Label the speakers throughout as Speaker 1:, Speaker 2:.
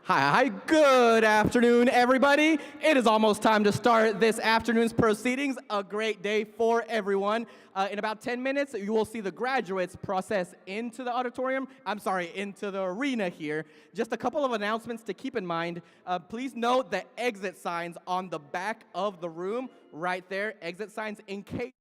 Speaker 1: Hi, good afternoon, everybody. It is almost time to start this afternoon's proceedings. A great day for everyone. In about 10 minutes, you will see the graduates process into the auditorium. Into the arena here. Just a couple of announcements to keep in mind. Please note the exit signs on the back of the room, right there. Exit signs in case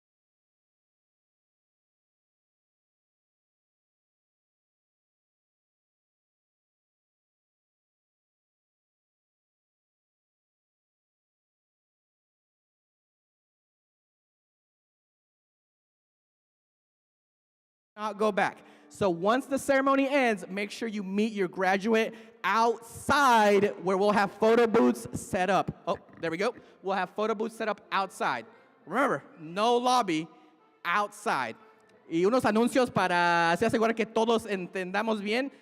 Speaker 1: not go back. So once the ceremony ends, make sure you meet your graduate outside where we'll have photo booths set up. Oh, there we go. We'll have photo booths set up outside. Remember, no lobby, outside. Y unos anuncios para así asegurar que todos entendamos bien.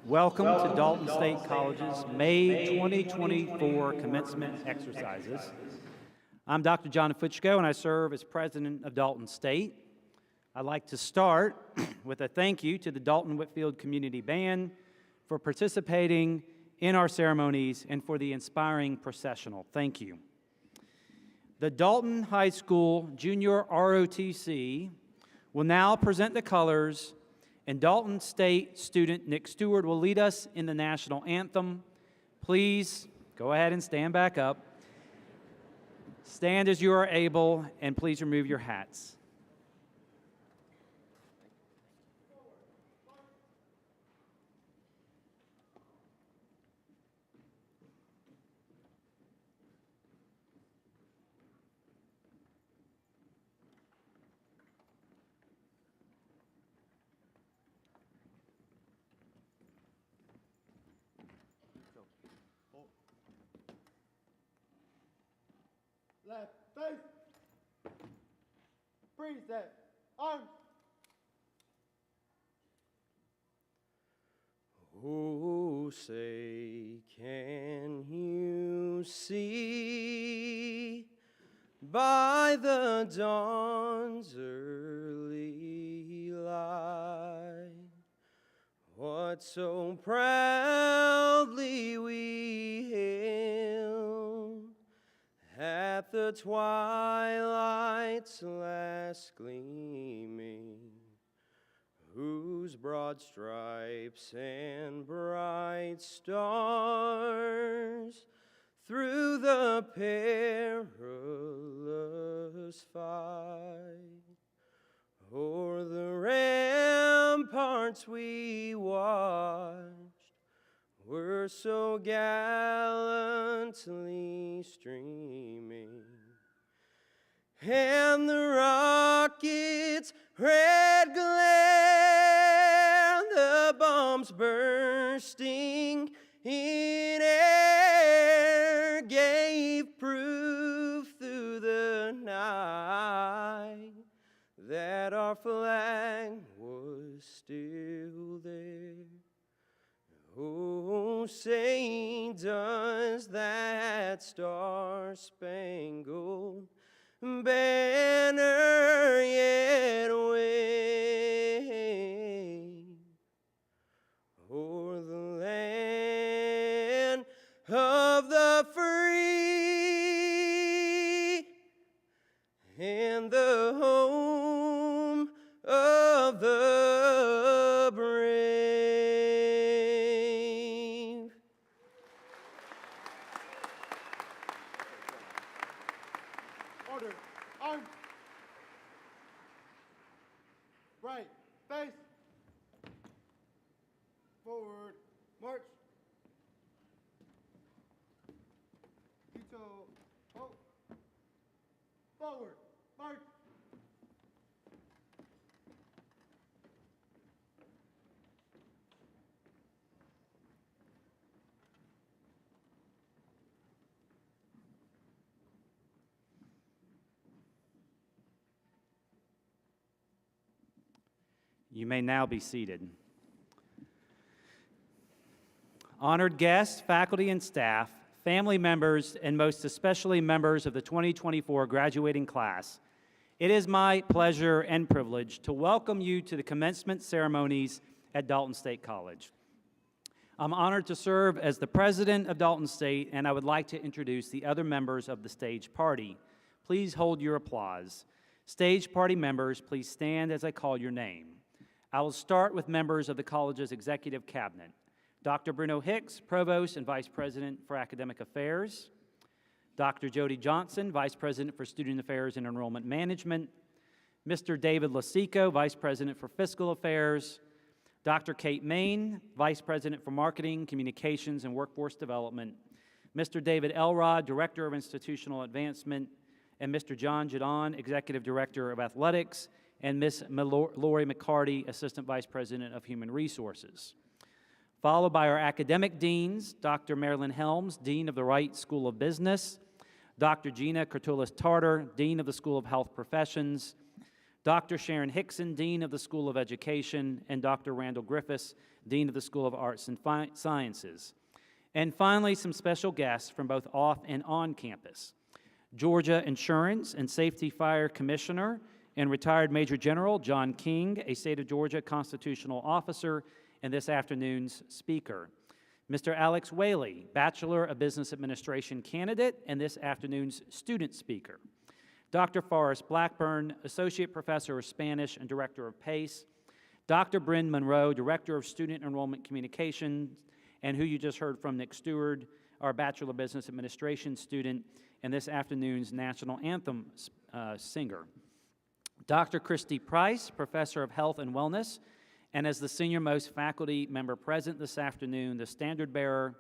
Speaker 2: Welcome to Dalton State College's May 2024 commencement exercises. I'm Dr. John Futchko, and I serve as president of Dalton State. I'd like to start with a thank you to the Dalton Whitfield Community Band for participating in our ceremonies and for the inspiring processional. Thank you. The Dalton High School Junior ROTC will now present the colors, and Dalton State student Nick Stewart will lead us in the national anthem. Please go ahead and stand back up. Stand as you are able, and please remove your hats.
Speaker 3: Left face. Freeze that. Arms. Oh, say, can you see by the dawn's early light what so proudly we hailed at the twilight's last gleaming, whose broad stripes and bright stars through the perilous fight o'er the ramparts we watched were so gallantly streaming, and the rocket's red glare, the bombs bursting in air, gave proof through the night that our flag was still there. Oh, say, does that star-spangled banner yet wave o'er the land of the free and the home of the brave? Order, arms, right, face, forward, march, Tito, oh, forward, march.
Speaker 2: You may now be seated. Honored guests, faculty and staff, family members, and most especially members of the 2024 graduating class, it is my pleasure and privilege to welcome you to the commencement ceremonies at Dalton State College. I'm honored to serve as the president of Dalton State, and I would like to introduce the other members of the stage party. Please hold your applause. Stage party members, please stand as I call your name. I will start with members of the college's executive cabinet. Dr. Bruno Hicks, Provost and Vice President for Academic Affairs. Dr. Jody Johnson, Vice President for Student Affairs and Enrollment Management. Mr. David Lasico, Vice President for Fiscal Affairs. Dr. Kate Main, Vice President for Marketing, Communications, and Workforce Development. Mr. David Elrod, Director of Institutional Advancement. And Mr. John Jadon, Executive Director of Athletics. And Ms. Lori McCarty, Assistant Vice President of Human Resources. Followed by our academic deans, Dr. Marilyn Helms, Dean of the Wright School of Business, Dr. Gina Kurtulis Tartar, Dean of the School of Health Professions, Dr. Sharon Hickson, Dean of the School of Education, and Dr. Randall Griffiths, Dean of the School of Arts and Sciences. And finally, some special guests from both off and on campus. Georgia Insurance and Safety Fire Commissioner and retired Major General John King, a state of Georgia constitutional officer, and this afternoon's speaker. Mr. Alex Whaley, Bachelor of Business Administration candidate, and this afternoon's student speaker. Dr. Forrest Blackburn, Associate Professor of Spanish and Director of PACE. Dr. Bryn Monroe, Director of Student Enrollment Communications, and who you just heard from, Nick Stewart, our Bachelor of Business Administration student, and this afternoon's National Anthem singer. Dr. Christy Price, Professor of Health and Wellness, and as the senior-most faculty member present this afternoon, the standard bearer,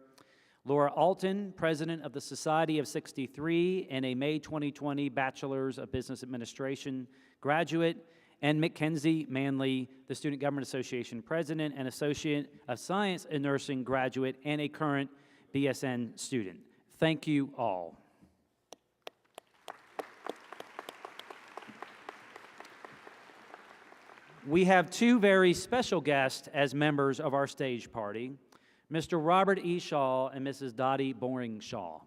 Speaker 2: Laura Alton, President of the Society of 63 and a May 2020 Bachelor's of Business Administration graduate, and Mackenzie Manley, the Student Government Association President and Associate of Science in Nursing graduate and a current BSN student. Thank you all. We have two very special guests as members of our stage party, Mr. Robert E. Shaw and Mrs. Dottie Boring Shaw.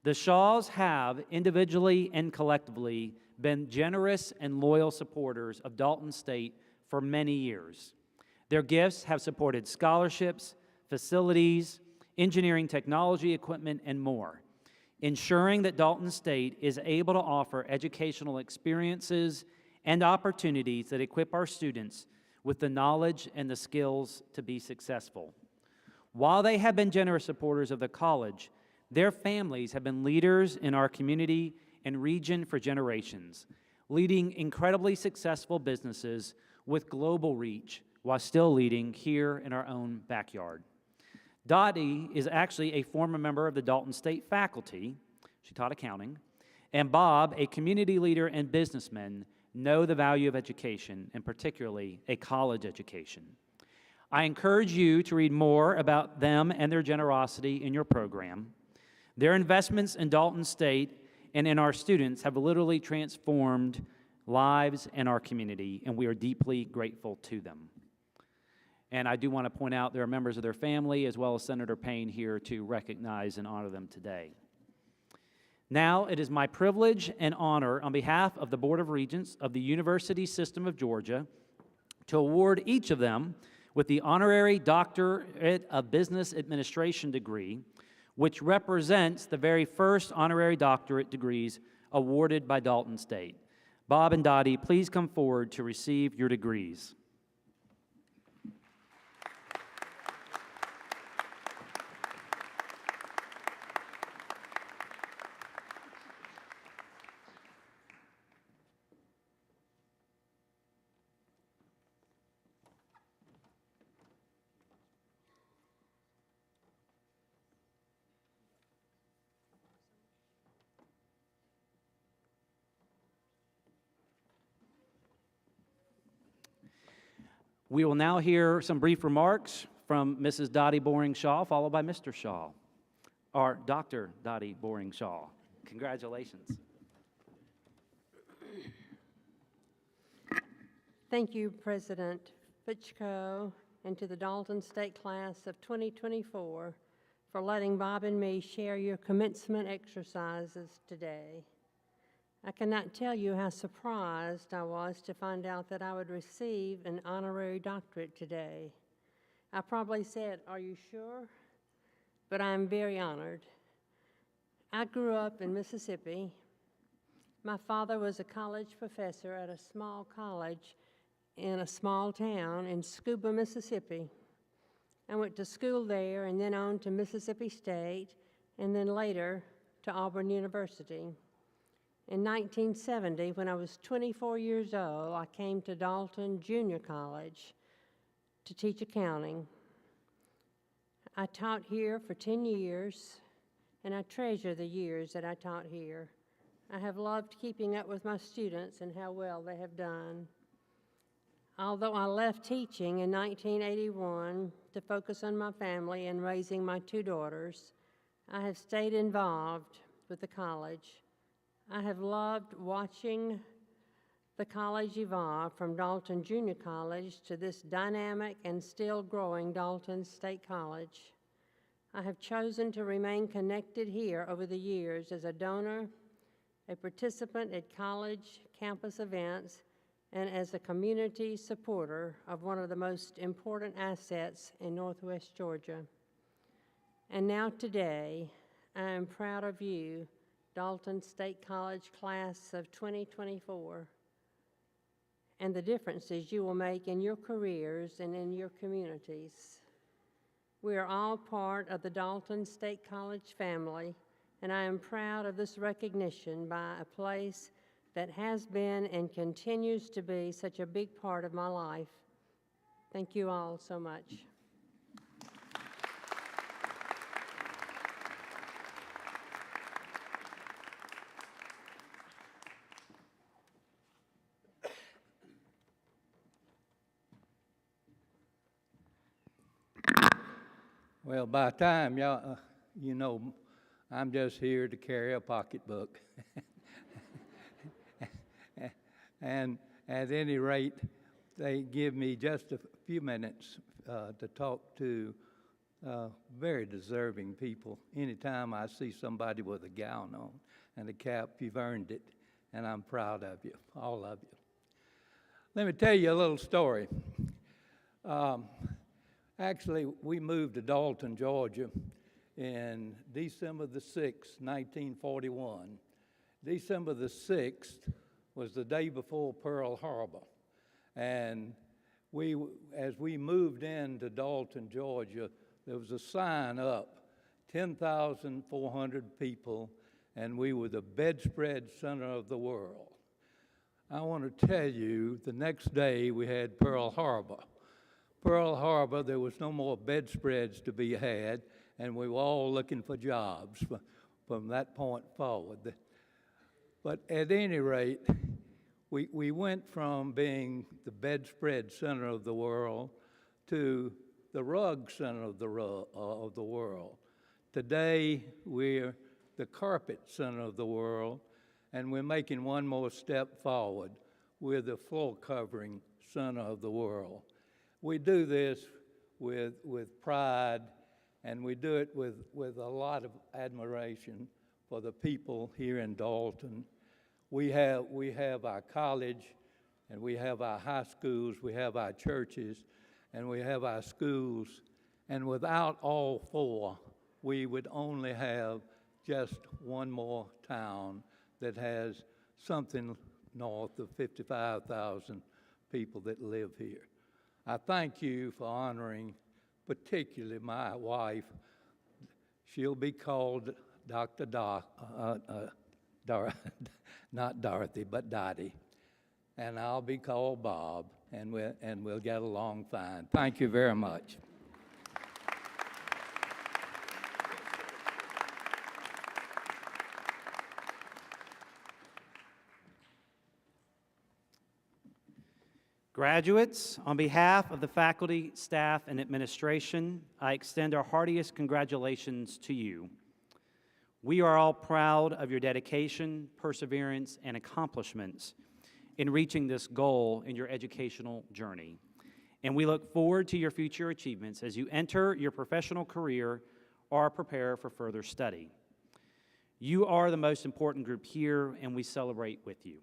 Speaker 2: The Shaws have, individually and collectively, been generous and loyal supporters of Dalton State for many years. Their gifts have supported scholarships, facilities, engineering technology equipment, and more, ensuring that Dalton State is able to offer educational experiences and opportunities that equip our students with the knowledge and the skills to be successful. While they have been generous supporters of the college, their families have been leaders in our community and region for generations, leading incredibly successful businesses with global reach while still leading here in our own backyard. Dottie is actually a former member of the Dalton State faculty. She taught accounting. And Bob, a community leader and businessman, know the value of education, and particularly a college education. I encourage you to read more about them and their generosity in your program. Their investments in Dalton State and in our students have literally transformed lives and our community, and we are deeply grateful to them. And I do want to point out there are members of their family as well as Senator Payne here to recognize and honor them today. Now it is my privilege and honor on behalf of the Board of Regents of the University System of Georgia to award each of them with the Honorary Doctorate of Business Administration degree, which represents the very first honorary doctorate degrees awarded by Dalton State. Bob and Dottie, please come forward to receive your degrees. We will now hear some brief remarks from Mrs. Dottie Boring Shaw, followed by Mr. Shaw, or Dr. Dottie Boring Shaw. Congratulations.
Speaker 4: Thank you, President Fitchko, and to the Dalton State Class of 2024 for letting Bob and me share your commencement exercises today. I cannot tell you how surprised I was to find out that I would receive an honorary doctorate today. I probably said, "Are you sure?" But I'm very honored. I grew up in Mississippi. My father was a college professor at a small college in a small town in Scuba, Mississippi. I went to school there and then on to Mississippi State and then later to Auburn University. In 1970, when I was 24 years old, I came to Dalton Junior College to teach accounting. I taught here for 10 years, and I treasure the years that I taught here. I have loved keeping up with my students and how well they have done. Although I left teaching in 1981 to focus on my family and raising my two daughters, I have stayed involved with the college. I have loved watching the college evolved from Dalton Junior College to this dynamic and still growing Dalton State College. I have chosen to remain connected here over the years as a donor, a participant at college campus events, and as a community supporter of one of the most important assets in Northwest Georgia. And now today, I am proud of you, Dalton State College class of 2024, and the differences you will make in your careers and in your communities. We are all part of the Dalton State College family, and I am proud of this recognition by a place that has been and continues to be such a big part of my life. Thank you all so much.
Speaker 5: Well, by the time y'all, you know, I'm just here to carry a pocketbook. And at any rate, they give me just a few minutes to talk to very deserving people. Anytime I see somebody with a gown on and a cap, you've earned it, and I'm proud of you, all of you. Let me tell you a little story. Actually, we moved to Dalton, Georgia in December the 6th, 1941. December the 6th was the day before Pearl Harbor. And as we moved into Dalton, Georgia, there was a sign up, 10,400 people, and we were the bedspread center of the world. I want to tell you, the next day we had Pearl Harbor. Pearl Harbor, there was no more bedspreads to be had, and we were all looking for jobs from that point forward. But at any rate, we went from being the bedspread center of the world to the rug center of the world. Today, we're the carpet center of the world, and we're making one more step forward. We're the floor covering center of the world. We do this with pride, and we do it with a lot of admiration for the people here in Dalton. We have our college, and we have our high schools, we have our churches, and we have our schools. And without all four, we would only have just one more town that has something north of 55,000 people that live here. I thank you for honoring particularly my wife. She'll be called Dr. Not Dorothy, but Dottie. And I'll be called Bob, and we'll get along fine. Thank you very much.
Speaker 2: Graduates, on behalf of the faculty, staff, and administration, I extend our heartiest congratulations to you. We are all proud of your dedication, perseverance, and accomplishments in reaching this goal in your educational journey. And we look forward to your future achievements as you enter your professional career or prepare for further study. You are the most important group here, and we celebrate with you.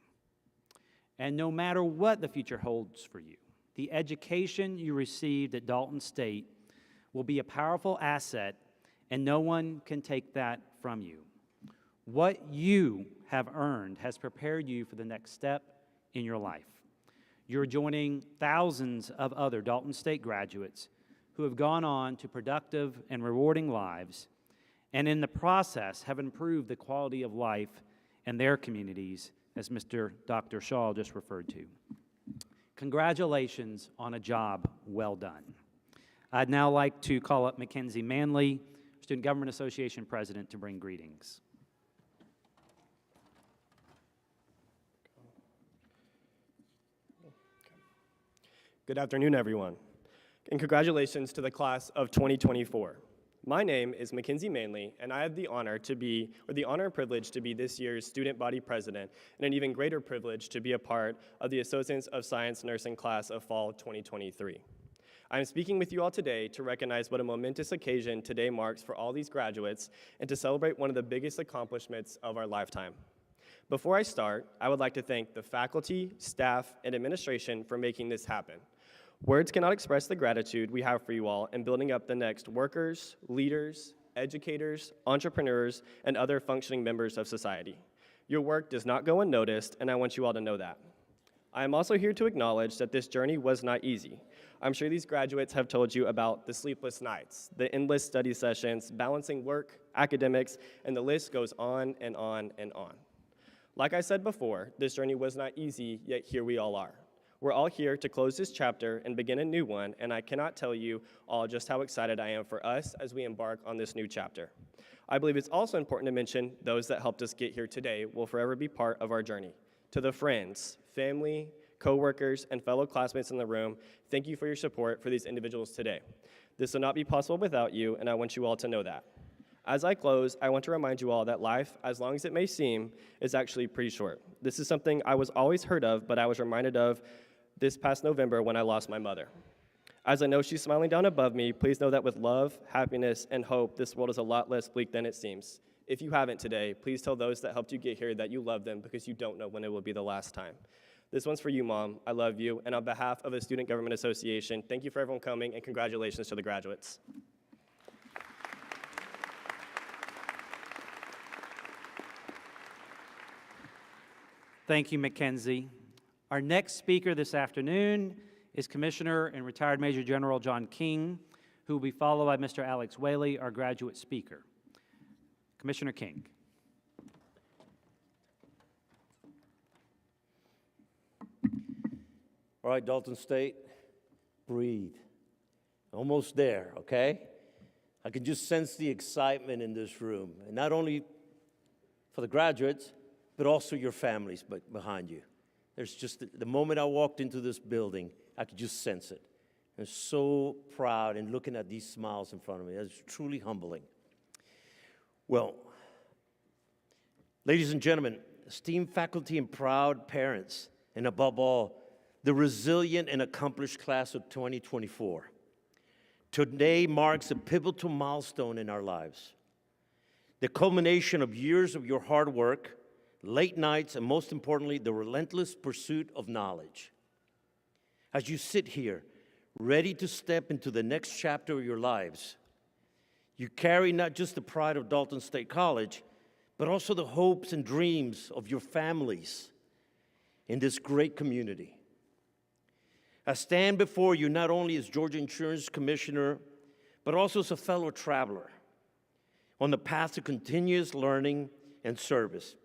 Speaker 2: And no matter what the future holds for you, the education you received at Dalton State will be a powerful asset, and no one can take that from you. What you have earned has prepared you for the next step in your life. You're joining thousands of other Dalton State graduates who have gone on to productive and rewarding lives, and in the process have improved the quality of life in their communities, as Dr. Shaw just referred to. Congratulations on a job well done. I'd now like to call up Mackenzie Manley, Student Government Association President, to bring greetings.
Speaker 6: Good afternoon, everyone, and congratulations to the class of 2024. My name is Mackenzie Manley, and I have the honor and privilege to be this year's student body president, and an even greater privilege to be a part of the Associates of Science Nursing class of fall 2023. I am speaking with you all today to recognize what a momentous occasion today marks for all these graduates and to celebrate one of the biggest accomplishments of our lifetime. Before I start, I would like to thank the faculty, staff, and administration for making this happen. Words cannot express the gratitude we have for you all in building up the next workers, leaders, educators, entrepreneurs, and other functioning members of society. Your work does not go unnoticed, and I want you all to know that. I am also here to acknowledge that this journey was not easy. I'm sure these graduates have told you about the sleepless nights, the endless study sessions, balancing work, academics, and the list goes on and on and on. Like I said before, this journey was not easy, yet here we all are. We're all here to close this chapter and begin a new one, and I cannot tell you all just how excited I am for us as we embark on this new chapter. I believe it's also important to mention those that helped us get here today will forever be part of our journey. To the friends, family, coworkers, and fellow classmates in the room, thank you for your support for these individuals today. This would not be possible without you, and I want you all to know that. As I close, I want to remind you all that life, as long as it may seem, is actually pretty short. This is something I was always heard of, but I was reminded of this past November when I lost my mother. As I know she's smiling down above me, please know that with love, happiness, and hope, this world is a lot less bleak than it seems. If you haven't today, please tell those that helped you get here that you love them because you don't know when it will be the last time. This one's for you, Mom. I love you. And on behalf of the Student Government Association, thank you for everyone coming, and congratulations to the graduates.
Speaker 2: Thank you, Mackenzie. Our next speaker this afternoon is Commissioner and Retired Major General John King, who will be followed by Mr. Alex Whaley, our graduate speaker. Commissioner King.
Speaker 7: All right, Dalton State, breathe. Almost there, okay? I can just sense the excitement in this room, and not only for the graduates, but also your families behind you. There's just, the moment I walked into this building, I could just sense it. I'm so proud and looking at these smiles in front of me. It's truly humbling. Well, ladies and gentlemen, esteemed faculty and proud parents, and above all, the resilient and accomplished class of 2024. Today marks a pivotal milestone in our lives. The culmination of years of your hard work, late nights, and most importantly, the relentless pursuit of knowledge. As you sit here, ready to step into the next chapter of your lives, you carry not just the pride of Dalton State College, but also the hopes and dreams of your families in this great community. I stand before you not only as Georgia Insurance Commissioner, but also as a fellow traveler on the path to continuous learning and service.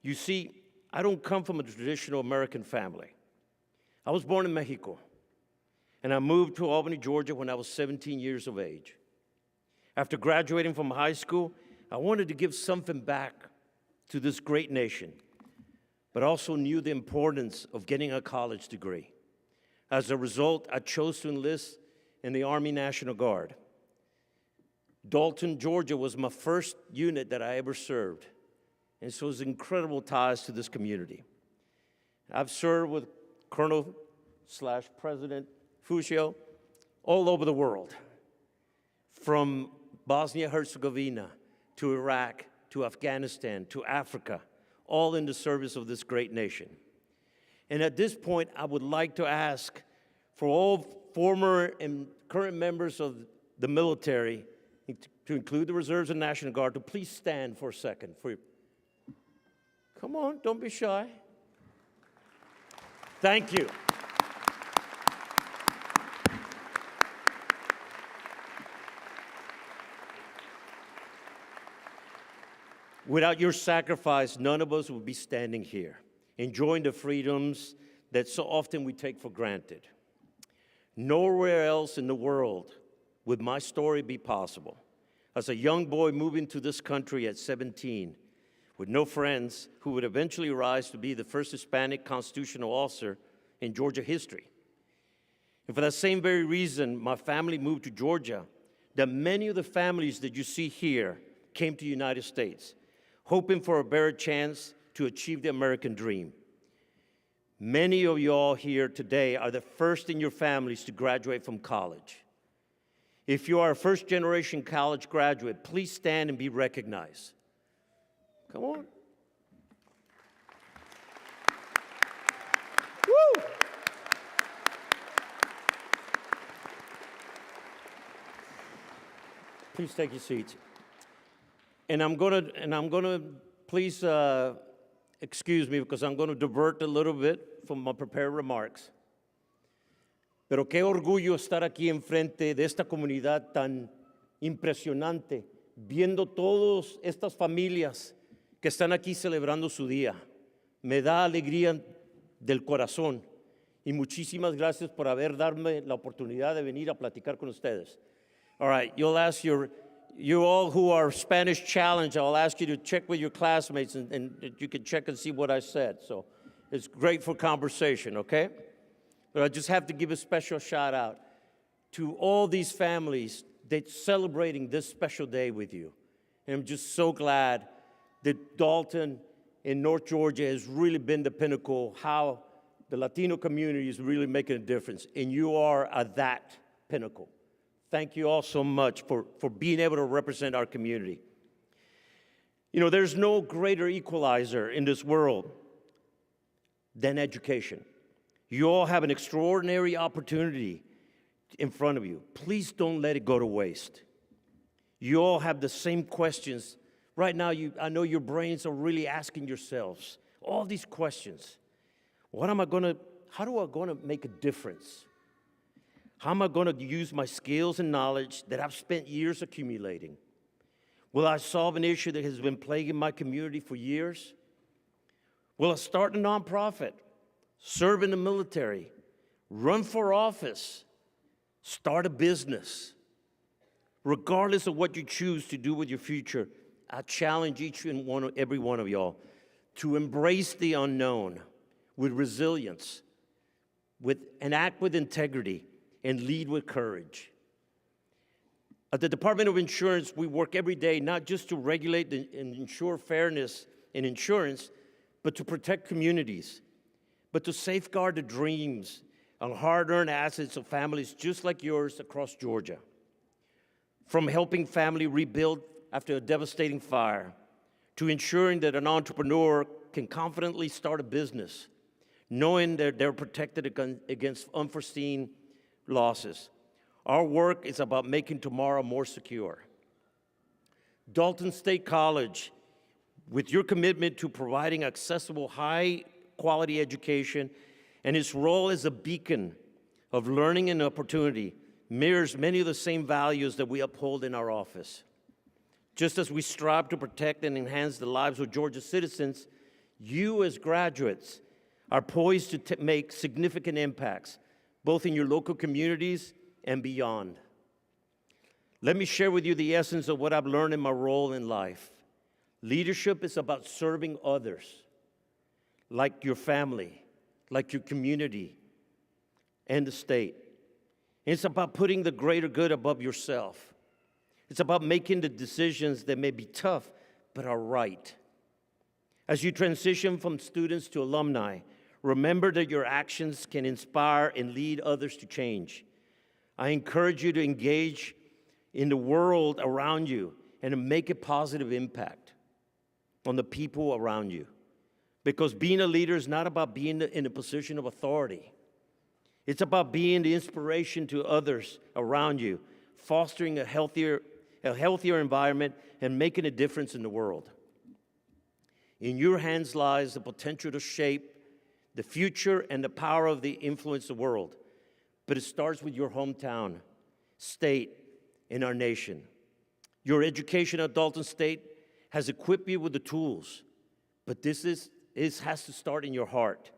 Speaker 7: You see, I don't come from a traditional American family. I was born in Mexico, and I moved to Albany, Georgia when I was 17 years of age. After graduating from high school, I wanted to give something back to this great nation, but also knew the importance of getting a college degree. As a result, I chose to enlist in the Army National Guard. Dalton, Georgia was my first unit that I ever served. And so it's incredible ties to this community. I've served with Colonel/President Fucio all over the world, from Bosnia-Herzegovina to Iraq to Afghanistan to Africa, all in the service of this great nation. And at this point, I would like to ask for all former and current members of the military, to include the Reserves and National Guard, to please stand for a second. Come on, don't be shy. Thank you. Without your sacrifice, none of us would be standing here, enjoying the freedoms that so often we take for granted. Nowhere else in the world would my story be possible. As a young boy moving to this country at 17, with no friends, who would eventually rise to be the first Hispanic constitutional officer in Georgia history. And for that same very reason, my family moved to Georgia that many of the families that you see here came to the United States, hoping for a better chance to achieve the American dream. Many of y'all here today are the first in your families to graduate from college. If you are a first-generation college graduate, please stand and be recognized. Come on. Woo! Please take your seats. And I'm gonna please excuse me because I'm gonna divert a little bit from my prepared remarks. Pero qué orgullo estar aquí enfrente de esta comunidad tan impresionante, viendo todas estas familias que están aquí celebrando su día. Me da alegría del corazón y muchísimas gracias por haber darme la oportunidad de venir a platicar con ustedes. All right, you all who are Spanish challenged, I'll ask you to check with your classmates and you can check and see what I said. So it's great for conversation, okay? But I just have to give a special shout out to all these families that's celebrating this special day with you. And I'm just so glad that Dalton in North Georgia has really been the pinnacle, how the Latino community is really making a difference. And you are at that pinnacle. Thank you all so much for being able to represent our community. You know, there's no greater equalizer in this world than education. You all have an extraordinary opportunity in front of you. Please don't let it go to waste. You all have the same questions. Right now, I know your brains are really asking yourselves all these questions. How am I gonna make a difference? How am I gonna use my skills and knowledge that I've spent years accumulating? Will I solve an issue that has been plaguing my community for years? Will I start a nonprofit? Serve in the military, run for office, start a business. Regardless of what you choose to do with your future, I challenge every one of y'all to embrace the unknown with resilience, and act with integrity, and lead with courage. At the Department of Insurance, we work every day not just to regulate and ensure fairness in insurance, but to protect communities, but to safeguard the dreams and hard-earned assets of families just like yours across Georgia. From helping family rebuild after a devastating fire, to ensuring that an entrepreneur can confidently start a business, knowing that they're protected against unforeseen losses. Our work is about making tomorrow more secure. Dalton State College, with your commitment to providing accessible, high-quality education and its role as a beacon of learning and opportunity, mirrors many of the same values that we uphold in our office. Just as we strive to protect and enhance the lives of Georgia citizens, you as graduates are poised to make significant impacts, both in your local communities and beyond. Let me share with you the essence of what I've learned in my role in life. Leadership is about serving others, like your family, like your community, and the state. It's about putting the greater good above yourself. It's about making the decisions that may be tough, but are right. As you transition from students to alumni, remember that your actions can inspire and lead others to change. I encourage you to engage in the world around you and to make a positive impact on the people around you. Because being a leader is not about being in a position of authority. It's about being the inspiration to others around you, fostering a healthier environment and making a difference in the world. In your hands lies the potential to shape the future and the power of the influence the world. But it starts with your hometown, state, and our nation. Your education at Dalton State has equipped you with the tools, but this has to start in your heart,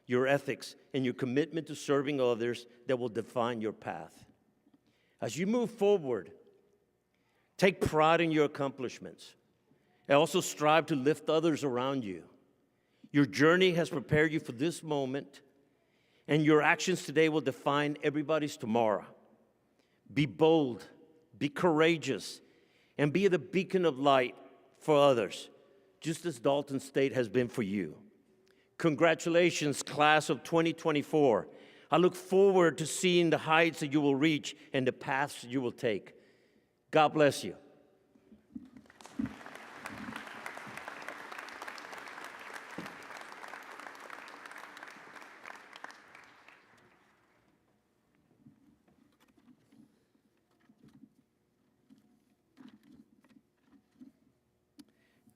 Speaker 7: your ethics, and your commitment to serving others that will define your path. As you move forward, take pride in your accomplishments, and also strive to lift others around you. Your journey has prepared you for this moment, and your actions today will define everybody's tomorrow. Be bold, be courageous, and be the beacon of light for others, just as Dalton State has been for you. Congratulations, class of 2024. I look forward to seeing the heights that you will reach and the paths you will take. God bless you.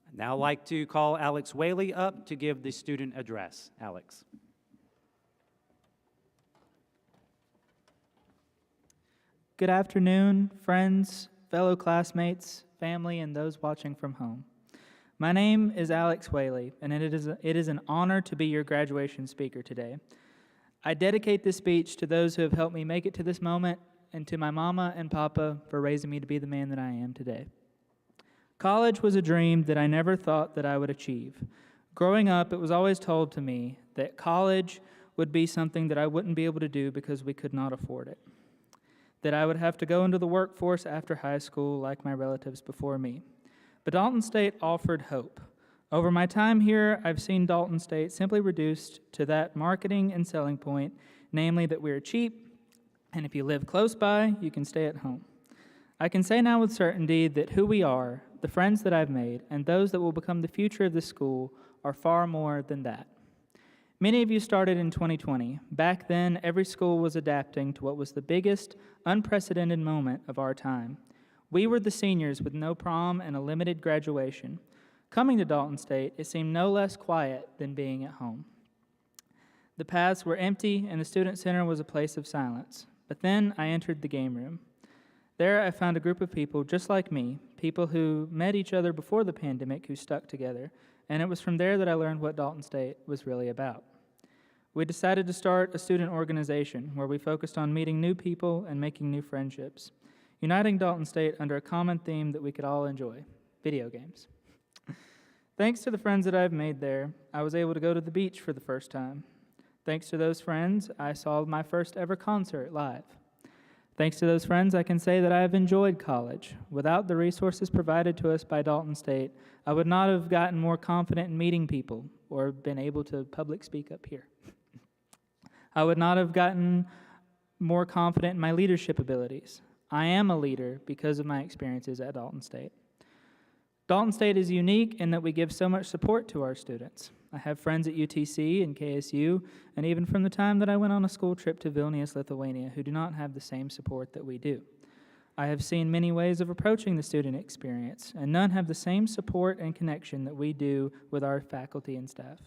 Speaker 2: I'd now like to call Alex Whaley up to give the student address. Alex.
Speaker 8: Good afternoon, friends, fellow classmates, family, and those watching from home. My name is Alex Whaley, and it is an honor to be your graduation speaker today. I dedicate this speech to those who have helped me make it to this moment, and to my mama and papa for raising me to be the man that I am today. College was a dream that I never thought that I would achieve. Growing up, it was always told to me that college would be something that I wouldn't be able to do because we could not afford it. That I would have to go into the workforce after high school like my relatives before me. But Dalton State offered hope. Over my time here, I've seen Dalton State simply reduced to that marketing and selling point, namely that we're cheap, and if you live close by, you can stay at home. I can say now with certainty that who we are, the friends that I've made, and those that will become the future of this school are far more than that. Many of you started in 2020. Back then, every school was adapting to what was the biggest, unprecedented moment of our time. We were the seniors with no prom and a limited graduation. Coming to Dalton State, it seemed no less quiet than being at home. The paths were empty, and the student center was a place of silence. But then I entered the game room. There I found a group of people just like me, people who met each other before the pandemic who stuck together, and it was from there that I learned what Dalton State was really about. We decided to start a student organization where we focused on meeting new people and making new friendships, uniting Dalton State under a common theme that we could all enjoy: video games. Thanks to the friends that I've made there, I was able to go to the beach for the first time. Thanks to those friends, I saw my first ever concert live. Thanks to those friends, I can say that I have enjoyed college. Without the resources provided to us by Dalton State, I would not have gotten more confident in meeting people or been able to public speak up here. I would not have gotten more confident in my leadership abilities. I am a leader because of my experiences at Dalton State. Dalton State is unique in that we give so much support to our students. I have friends at UTC and KSU, and even from the time that I went on a school trip to Vilnius, Lithuania, who do not have the same support that we do. I have seen many ways of approaching the student experience, and none have the same support and connection that we do with our faculty and staff.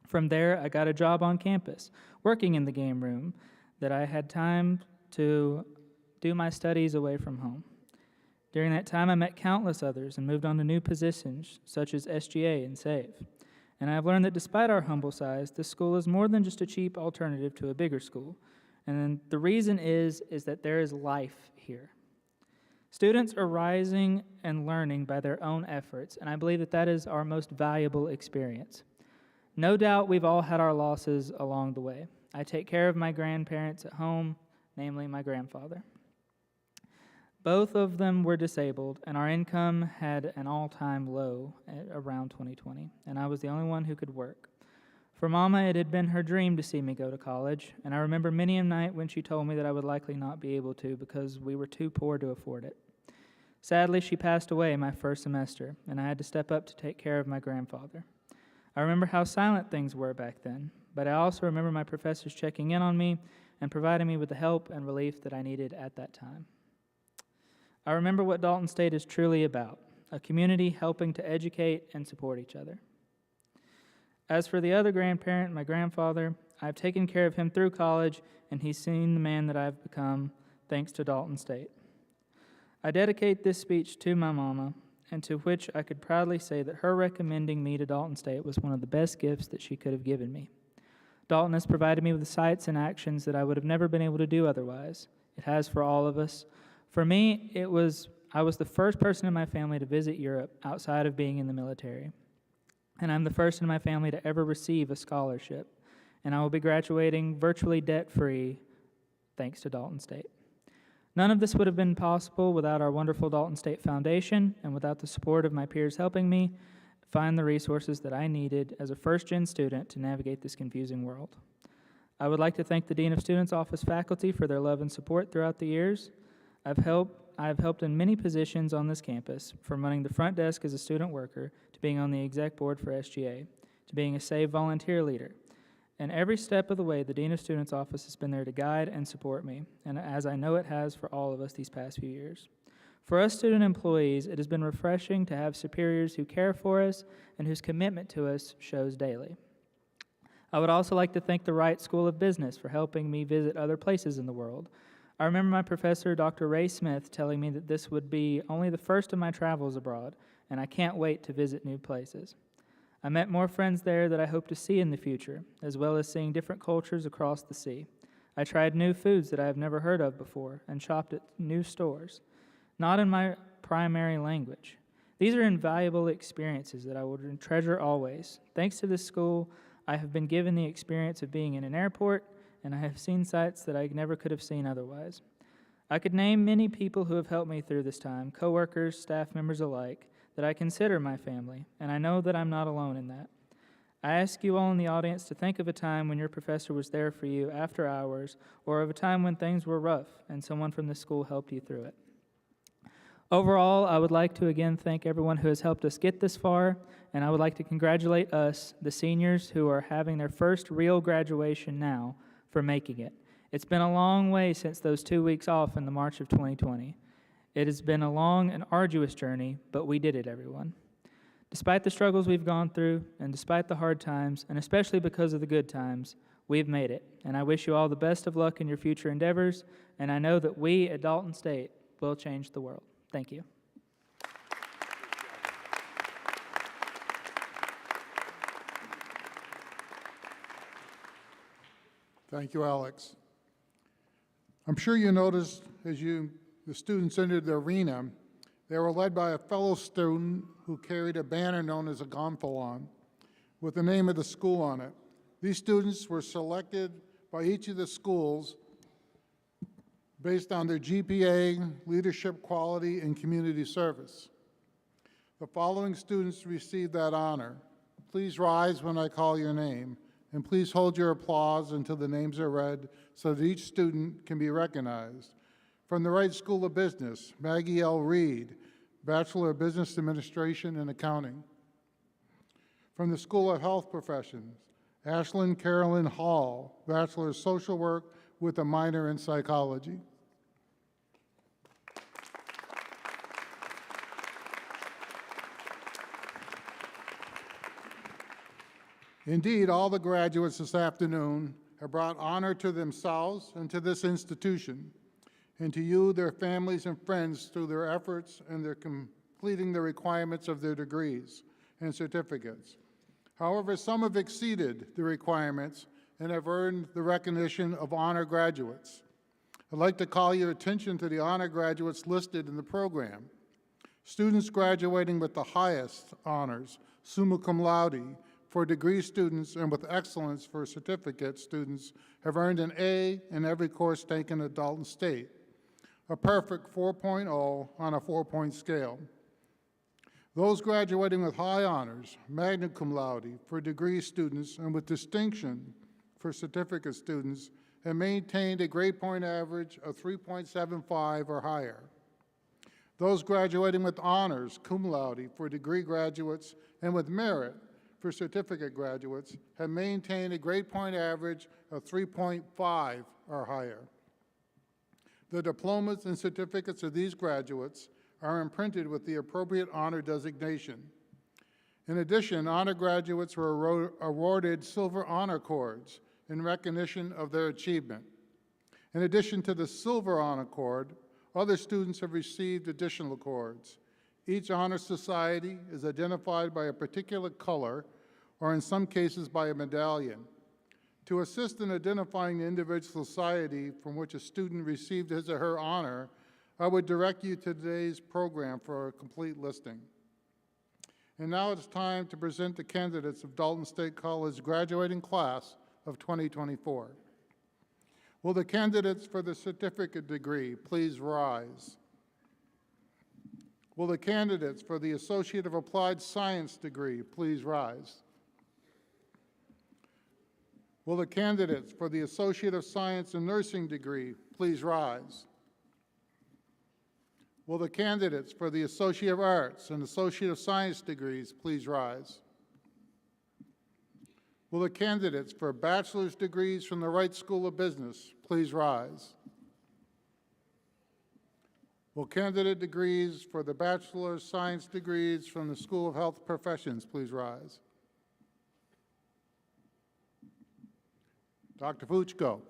Speaker 8: From there, I got a job on campus, working in the game room, that I had time to do my studies away from home. During that time, I met countless others and moved on to new positions, such as SGA and SAVE. And I have learned that despite our humble size, this school is more than just a cheap alternative to a bigger school. And the reason is that there is life here. Students are rising and learning by their own efforts, and I believe that that is our most valuable experience. No doubt we've all had our losses along the way. I take care of my grandparents at home, namely my grandfather. Both of them were disabled, and our income had an all-time low at around 2020, and I was the only one who could work. For Mama, it had been her dream to see me go to college, and I remember many a night when she told me that I would likely not be able to because we were too poor to afford it. Sadly, she passed away my first semester, and I had to step up to take care of my grandfather. I remember how silent things were back then, but I also remember my professors checking in on me and providing me with the help and relief that I needed at that time. I remember what Dalton State is truly about, a community helping to educate and support each other. As for the other grandparent, my grandfather, I've taken care of him through college, and he's seen the man that I've become thanks to Dalton State. I dedicate this speech to my mama, and to which I could proudly say that her recommending me to Dalton State was one of the best gifts that she could have given me. Dalton has provided me with the sights and actions that I would have never been able to do otherwise. It has for all of us. For me, I was the first person in my family to visit Europe outside of being in the military. And I'm the first in my family to ever receive a scholarship. And I will be graduating virtually debt-free thanks to Dalton State. None of this would have been possible without our wonderful Dalton State Foundation and without the support of my peers helping me find the resources that I needed as a first-gen student to navigate this confusing world. I would like to thank the Dean of Students Office faculty for their love and support throughout the years. I have helped in many positions on this campus, from running the front desk as a student worker to being on the exec board for SGA, to being a SAVE volunteer leader. And every step of the way, the Dean of Students Office has been there to guide and support me, and as I know it has for all of us these past few years. For us student employees, it has been refreshing to have superiors who care for us and whose commitment to us shows daily. I would also like to thank the Wright School of Business for helping me visit other places in the world. I remember my professor, Dr. Ray Smith, telling me that this would be only the first of my travels abroad, and I can't wait to visit new places. I met more friends there that I hope to see in the future, as well as seeing different cultures across the sea. I tried new foods that I have never heard of before and shopped at new stores, not in my primary language. These are invaluable experiences that I will treasure always. Thanks to this school, I have been given the experience of being in an airport, and I have seen sights that I never could have seen otherwise. I could name many people who have helped me through this time, coworkers, staff members alike, that I consider my family, and I know that I'm not alone in that. I ask you all in the audience to think of a time when your professor was there for you after hours, or of a time when things were rough and someone from the school helped you through it. Overall, I would like to again thank everyone who has helped us get this far, and I would like to congratulate us, the seniors who are having their first real graduation now, for making it. It's been a long way since those 2 weeks off in the March of 2020. It has been a long and arduous journey, but we did it, everyone. Despite the struggles we've gone through, and despite the hard times, and especially because of the good times, we've made it. And I wish you all the best of luck in your future endeavors, and I know that we at Dalton State will change the world. Thank you.
Speaker 3: Thank you, Alex. I'm sure you noticed as the students entered the arena, they were led by a fellow student who carried a banner known as a gonfalon with the name of the school on it. These students were selected by each of the schools based on their GPA, leadership quality, and community service. The following students received that honor. Please rise when I call your name, and please hold your applause until the names are read so that each student can be recognized. From the Wright School of Business, Maggie L. Reed, Bachelor of Business Administration and Accounting. From the School of Health Professions, Ashlyn Carolyn Hall, Bachelor of Social Work with a minor in Psychology. Indeed, all the graduates this afternoon have brought honor to themselves and to this institution, and to you, their families and friends, through their efforts and their completing the requirements of their degrees and certificates. However, some have exceeded the requirements and have earned the recognition of honor graduates. I'd like to call your attention to the honor graduates listed in the program. Students graduating with the highest honors, summa cum laude, for degree students and with excellence for certificate students have earned an A in every course taken at Dalton State, a perfect 4.0 on a 4-point scale. Those graduating with high honors, magna cum laude, for degree students and with distinction for certificate students have maintained a grade point average of 3.75 or higher. Those graduating with honors, cum laude, for degree graduates and with merit for certificate graduates have maintained a grade point average of 3.5 or higher. The diplomas and certificates of these graduates are imprinted with the appropriate honor designation. In addition, honor graduates were awarded silver honor cords in recognition of their achievement. In addition to the silver honor cord, other students have received additional cords. Each honor society is identified by a particular color, or in some cases by a medallion. To assist in identifying the individual society from which a student received his or her honor, I would direct you to today's program for a complete listing. And now it's time to present the candidates of Dalton State College graduating class of 2024. Will the candidates for the certificate degree please rise? Will the candidates for the Associate of Applied Science degree please rise? Will the candidates for the Associate of Science in Nursing degree please rise? Will the candidates for the Associate of Arts and Associate of Science degrees please rise? Will the candidates for bachelor's degrees from the Wright School of Business please rise? Will candidate degrees for the bachelor's science degrees from the School of Health Professions please rise? Dr. Fuchko,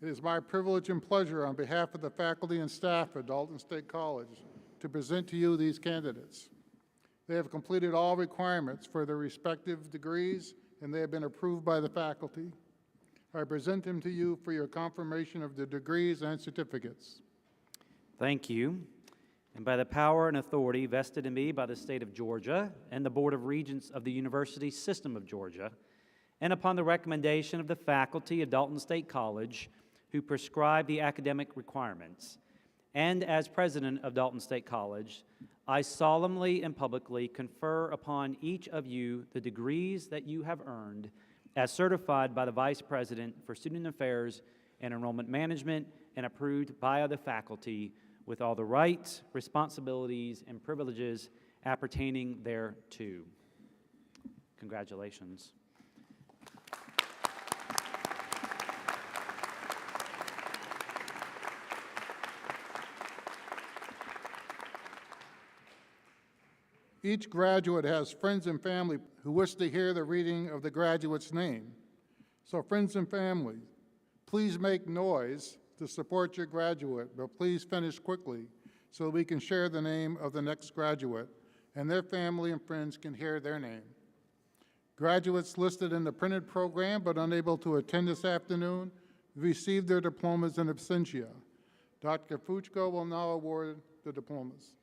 Speaker 3: it is my privilege and pleasure on behalf of the faculty and staff at Dalton State College to present to you these candidates. They have completed all requirements for their respective degrees and they have been approved by the faculty. I present them to you for your confirmation of the degrees and certificates.
Speaker 2: Thank you. And by the power and authority vested in me by the state of Georgia and the Board of Regents of the University System of Georgia, and upon the recommendation of the faculty of Dalton State College who prescribe the academic requirements, and as president of Dalton State College, I solemnly and publicly confer upon each of you the degrees that you have earned as certified by the Vice President for Student Affairs and Enrollment Management and approved by the faculty with all the rights, responsibilities, and privileges appertaining thereto. Congratulations.
Speaker 3: Each graduate has friends and family who wish to hear the reading of the graduate's name. So friends and family, please make noise to support your graduate, but please finish quickly so we can share the name of the next graduate and their family and friends can hear their name. Graduates listed in the printed program but unable to attend this afternoon received their diplomas in absentia. Dr. Fuchko will now award the diplomas.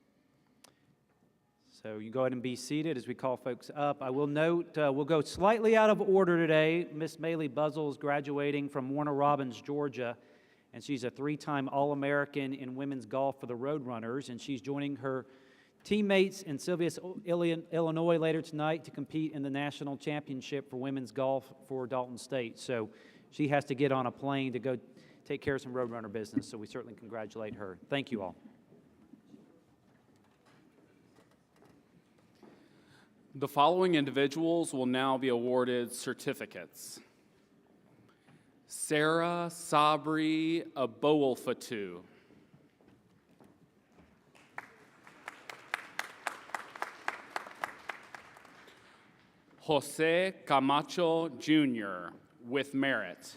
Speaker 2: So you go ahead and be seated as we call folks up. I will note we'll go slightly out of order today. Miss Maylee Buzzle is graduating from Warner Robins, Georgia, and she's a three-time All-American in women's golf for the Roadrunners, and she's joining her teammates in Sylvius, Illinois later tonight to compete in the national championship for women's golf for Dalton State. So she has to get on a plane to go take care of some Roadrunner business, so we certainly congratulate her. Thank you all.
Speaker 9: The following individuals will now be awarded certificates. Sarah Sabri Abowolfatu. Jose Camacho Jr. with merit.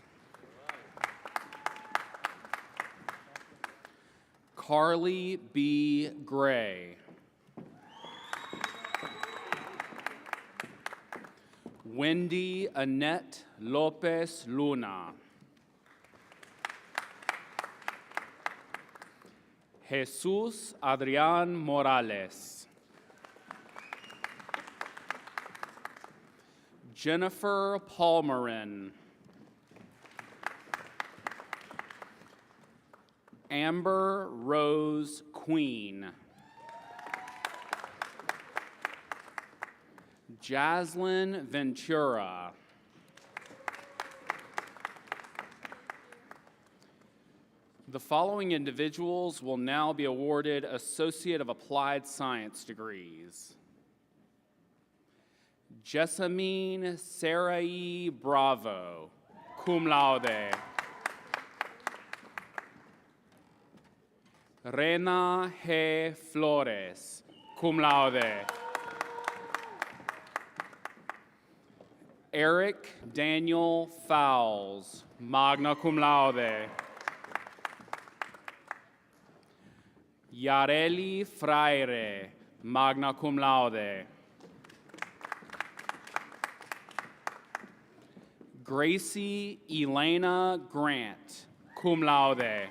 Speaker 9: Carly B. Gray. Wendy Annette Lopez Luna. Jesus Adrián Morales. Jennifer Palmerin. Amber Rose Queen. Jaslyn Ventura. The following individuals will now be awarded Associate of Applied Science degrees. Jessamine Sarai Bravo, cum laude. Rena G. Flores, cum laude. Eric Daniel Fowles, magna cum laude. Yareli Freire, magna cum laude. Gracie Elena Grant, cum laude.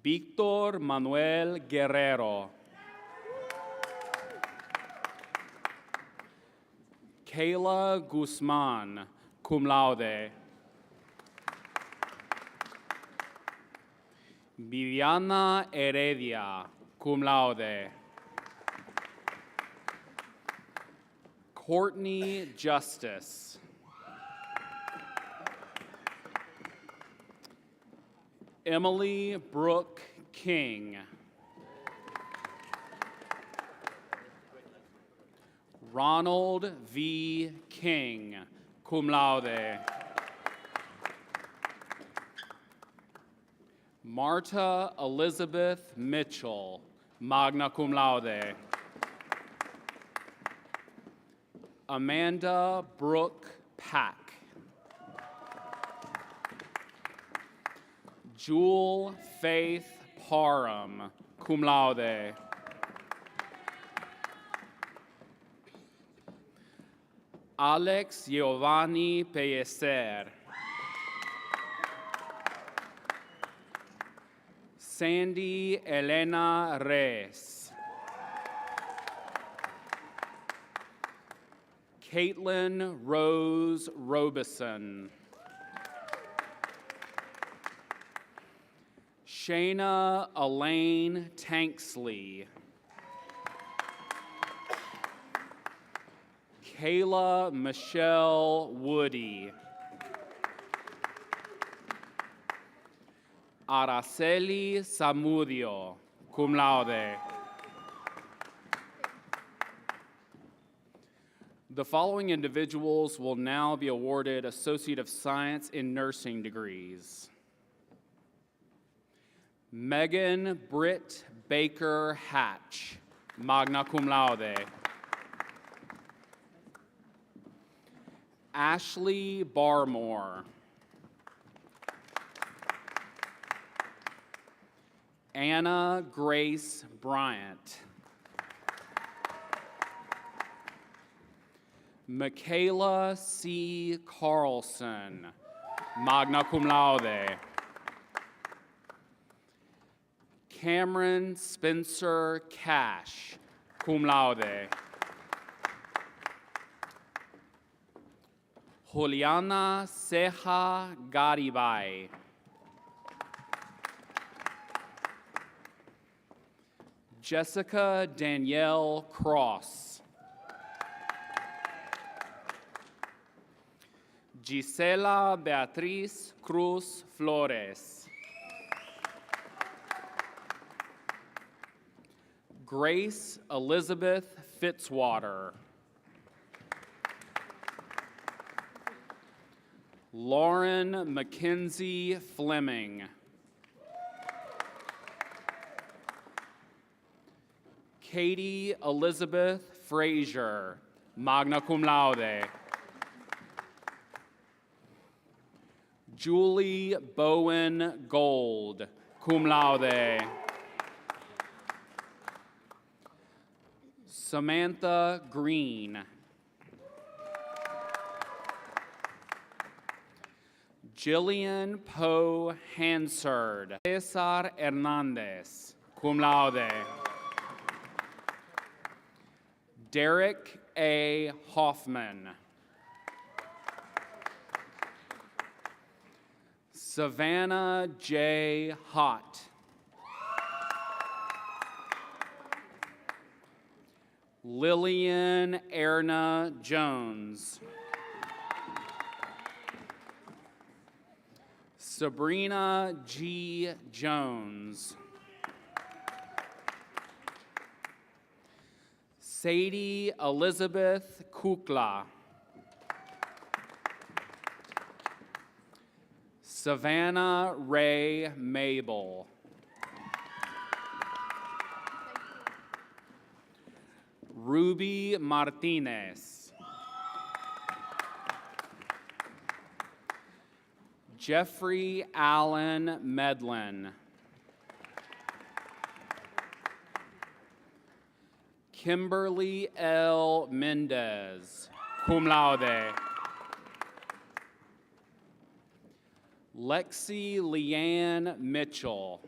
Speaker 9: Victor Manuel Guerrero. Kayla Guzman, cum laude. Viviana Heredia, cum laude. Courtney Justice. Emily Brooke King. Ronald V. King, cum laude. Marta Elizabeth Mitchell, magna cum laude. Amanda Brooke Pack. Jewel Faith Parham, cum laude. Alex Giovanni Pellecer. Sandy Elena Reyes. Caitlin Rose Robeson. Shayna Elaine Tanksley. Kayla Michelle Woody. Araceli Samudio, cum laude. The following individuals will now be awarded Associate of Science in Nursing degrees. Megan Britt Baker Hatch, magna cum laude. Ashley Barmore. Anna Grace Bryant. Michaela C. Carlson, magna cum laude. Cameron Spencer Cash, cum laude. Juliana Ceja Garibay. Jessica Danielle Cross. Gisela Beatriz Cruz Flores. Grace Elizabeth Fitzwater. Lauren Mackenzie Fleming. Katie Elizabeth Frazier, magna cum laude. Julie Bowen Gold, cum laude. Samantha Green. Jillian Poe Hansard. Cesar Hernandez, cum laude. Derek A. Hoffman. Savannah J. Hott. Lillian Erna Jones. Sabrina G. Jones. Sadie Elizabeth Kukla. Savannah Ray Mabel. Ruby Martinez. Jeffrey Allen Medlin. Kimberly L. Mendez, cum laude. Lexi Leanne Mitchell.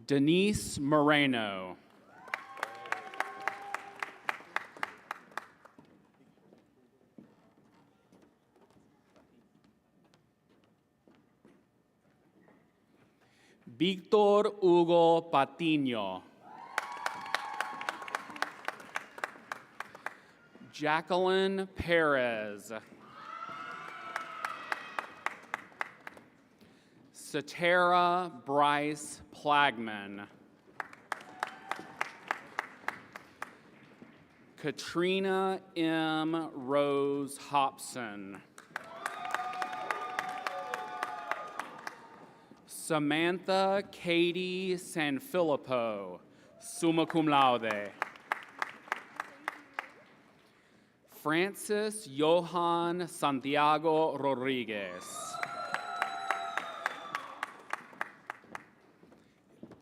Speaker 9: Denise Moreno. Víctor Hugo Patiño. Jacqueline Perez. Satara Bryce Plagman. Katrina M. Rose Hobson. Samantha Katie Sanfilippo, summa cum laude. Francis Johan Santiago Rodriguez.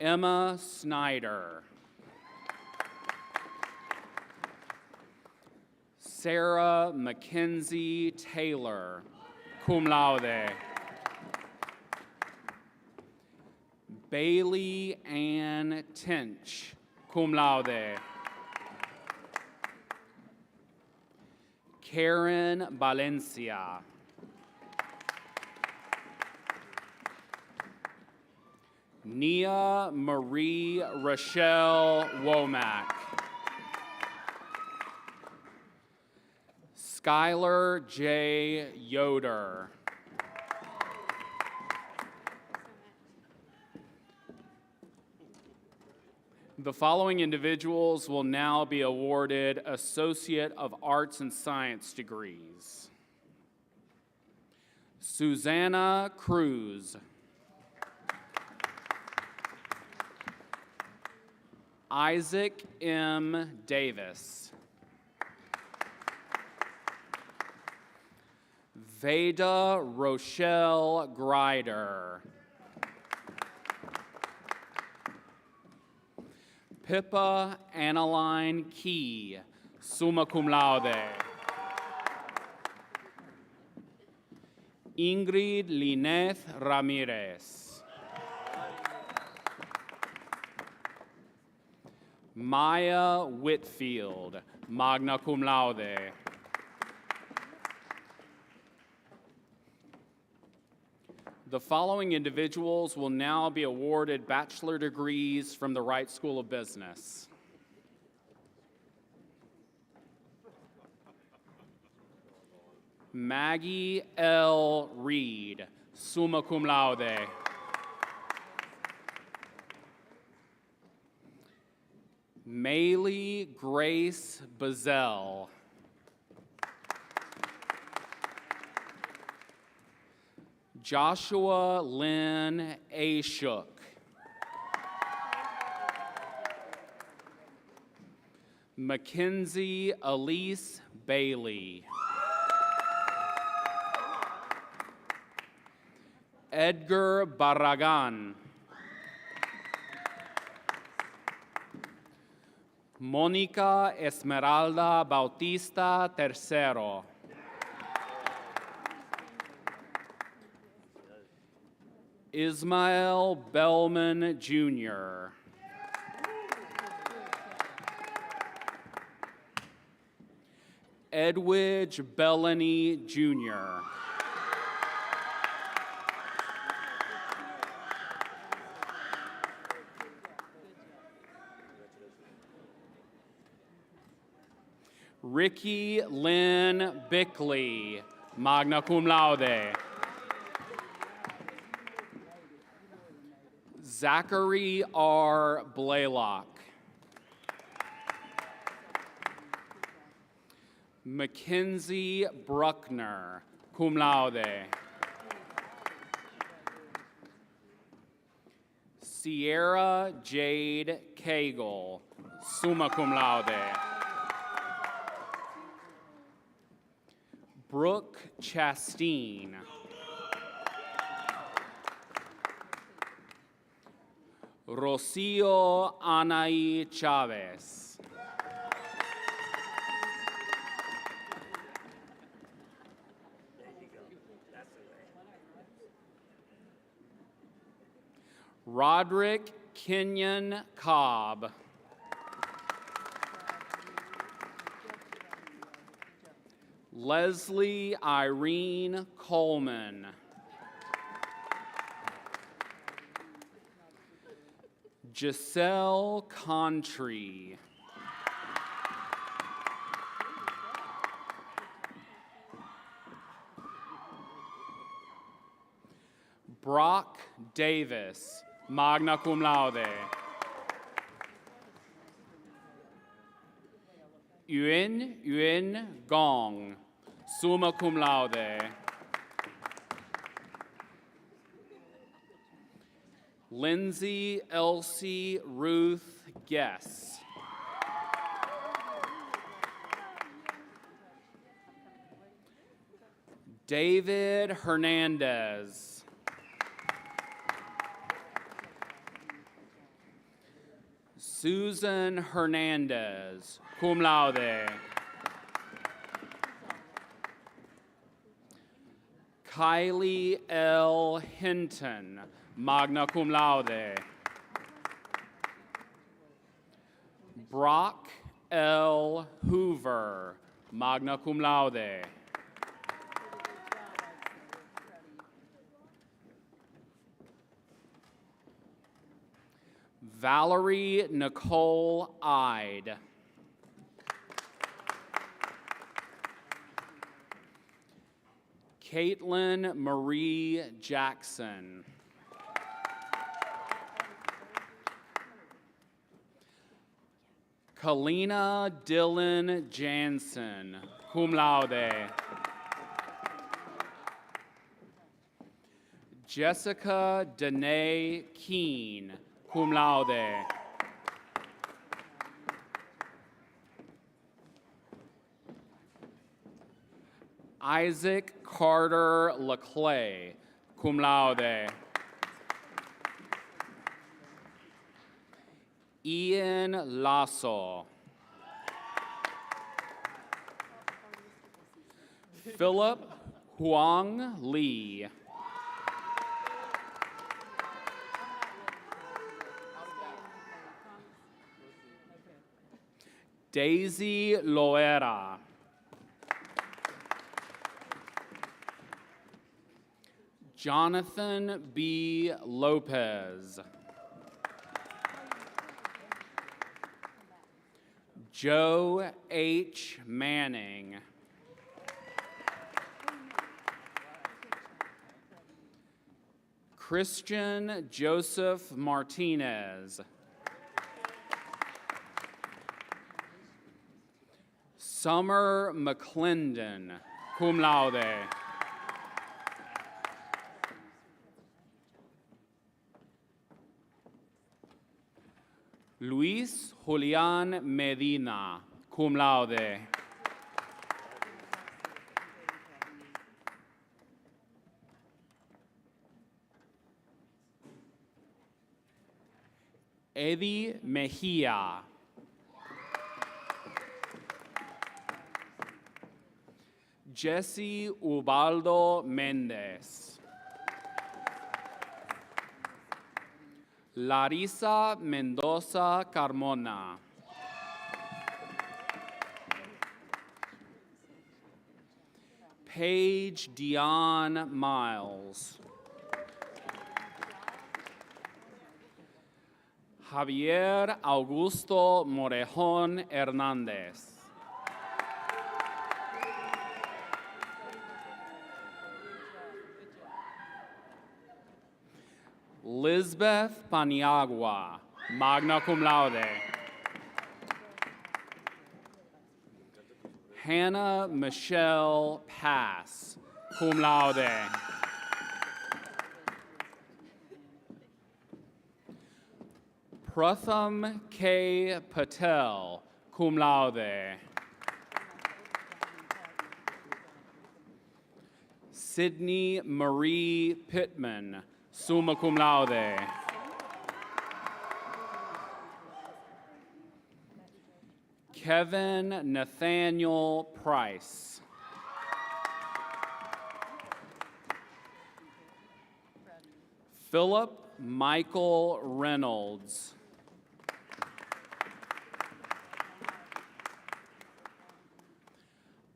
Speaker 9: Emma Snyder. Sarah Mackenzie Taylor, cum laude. Bailey Ann Tinch, cum laude. Karen Valencia. Nia Marie Rochelle Womack. Skylar J. Yoder. The following individuals will now be awarded Associate of Arts and Science degrees. Susanna Cruz. Isaac M. Davis. Veda Rochelle Grider. Pippa Annaline Key, summa cum laude. Ingrid Lineth Ramirez. Maya Whitfield, magna cum laude. The following individuals will now be awarded bachelor degrees from the Wright School of Business. Maggie L. Reed, summa cum laude. Maylee Grace Bazell. Joshua Lynn Ashok. Mackenzie Elise Bailey. Edgar Barragan. Mónica Esmeralda Bautista III. Ismael Bellman Jr. Edwidge Bellany Jr. Ricky Lynn Bickley, magna cum laude. Zachary R. Blaylock. Mackenzie Bruckner, cum laude. Sierra Jade Cagle, summa cum laude. Brooke Chasteen. Rocio Anaí Chavez. Roderick Kenyon Cobb. Leslie Irene Coleman. Giselle Contry. Brock Davis, magna cum laude. Yuen Gong, summa cum laude. Lindsay Elsie Ruth Guess. David Hernandez. Susan Hernandez, cum laude. Kylie L. Hinton, magna cum laude. Brock L. Hoover, magna cum laude. Valerie Nicole Ide. Caitlin Marie Jackson. Kalina Dylan Jansen, cum laude. Jessica Danae Keene, cum laude. Isaac Carter Leclay, cum laude. Ian Lasso. Philip Huang Lee. Daisy Loera. Jonathan B. Lopez. Joe H. Manning. Christian Joseph Martinez. Summer McClendon, cum laude. Luis Julian Medina, cum laude. Eddie Mejia. Jesse Ubaldo Mendez. Larissa Mendoza Carmona. Paige Dion Miles. Javier Augusto Morejon Hernández. Lisbeth Paniagua, magna cum laude. Hannah Michelle Pass, cum laude. Pratham K. Patel, cum laude. Sydney Marie Pittman, summa cum laude. Kevin Nathaniel Price. Philip Michael Reynolds.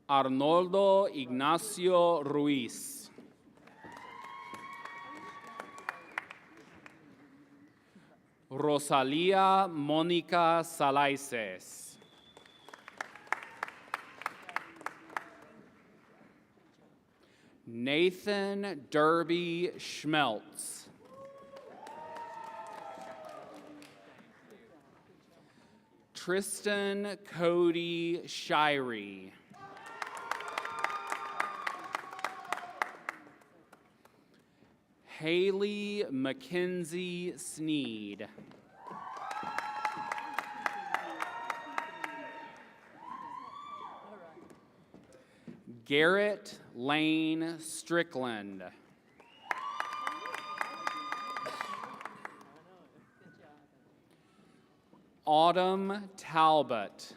Speaker 9: Arnoldo Ignacio Ruiz. Rosalia Mónica Salaices. Nathan Derby Schmeltz. Tristan Cody Shirey. Haley Mackenzie Sneed. Garrett Lane Strickland. Autumn Talbot.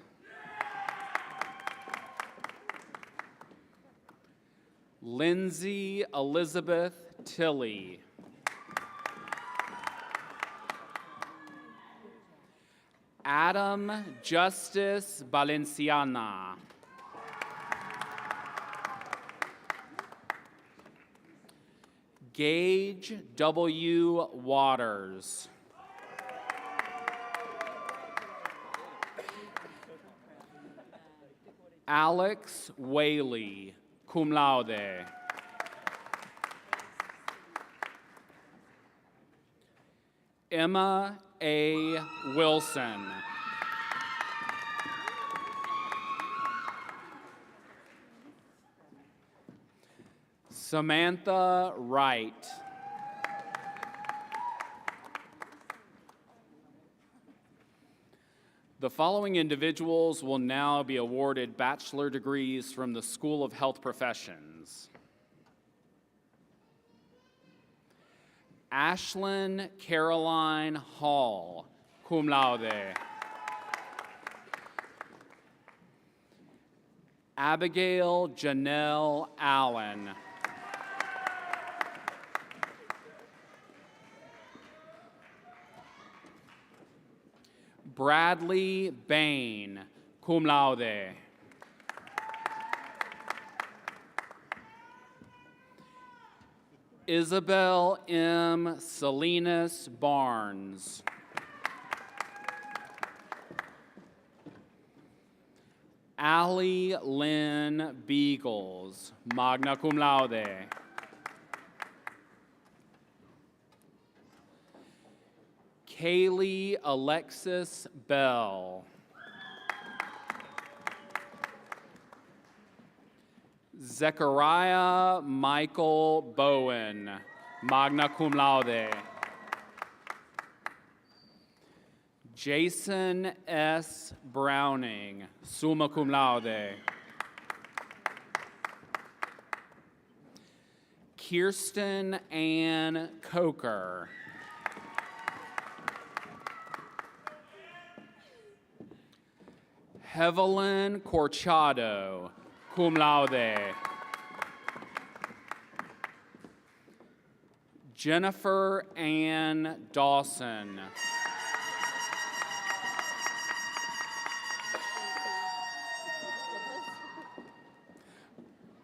Speaker 9: Lindsay Elizabeth Tilley. Adam Justice Valenciana. Gage W. Waters. Alex Whaley, cum laude. Emma A. Wilson. Samantha Wright. The following individuals will now be awarded bachelor degrees from the School of Health Professions. Ashlyn Caroline Hall, cum laude. Abigail Janelle Allen. Bradley Bain, cum laude. Isabel M. Salinas Barnes. Allie Lynn Beagles, magna cum laude. Kaylee Alexis Bell. Zechariah Michael Bowen, magna cum laude. Jason S. Browning, summa cum laude. Kirsten Ann Coker. Evelyn Corchado, cum laude. Jennifer Ann Dawson.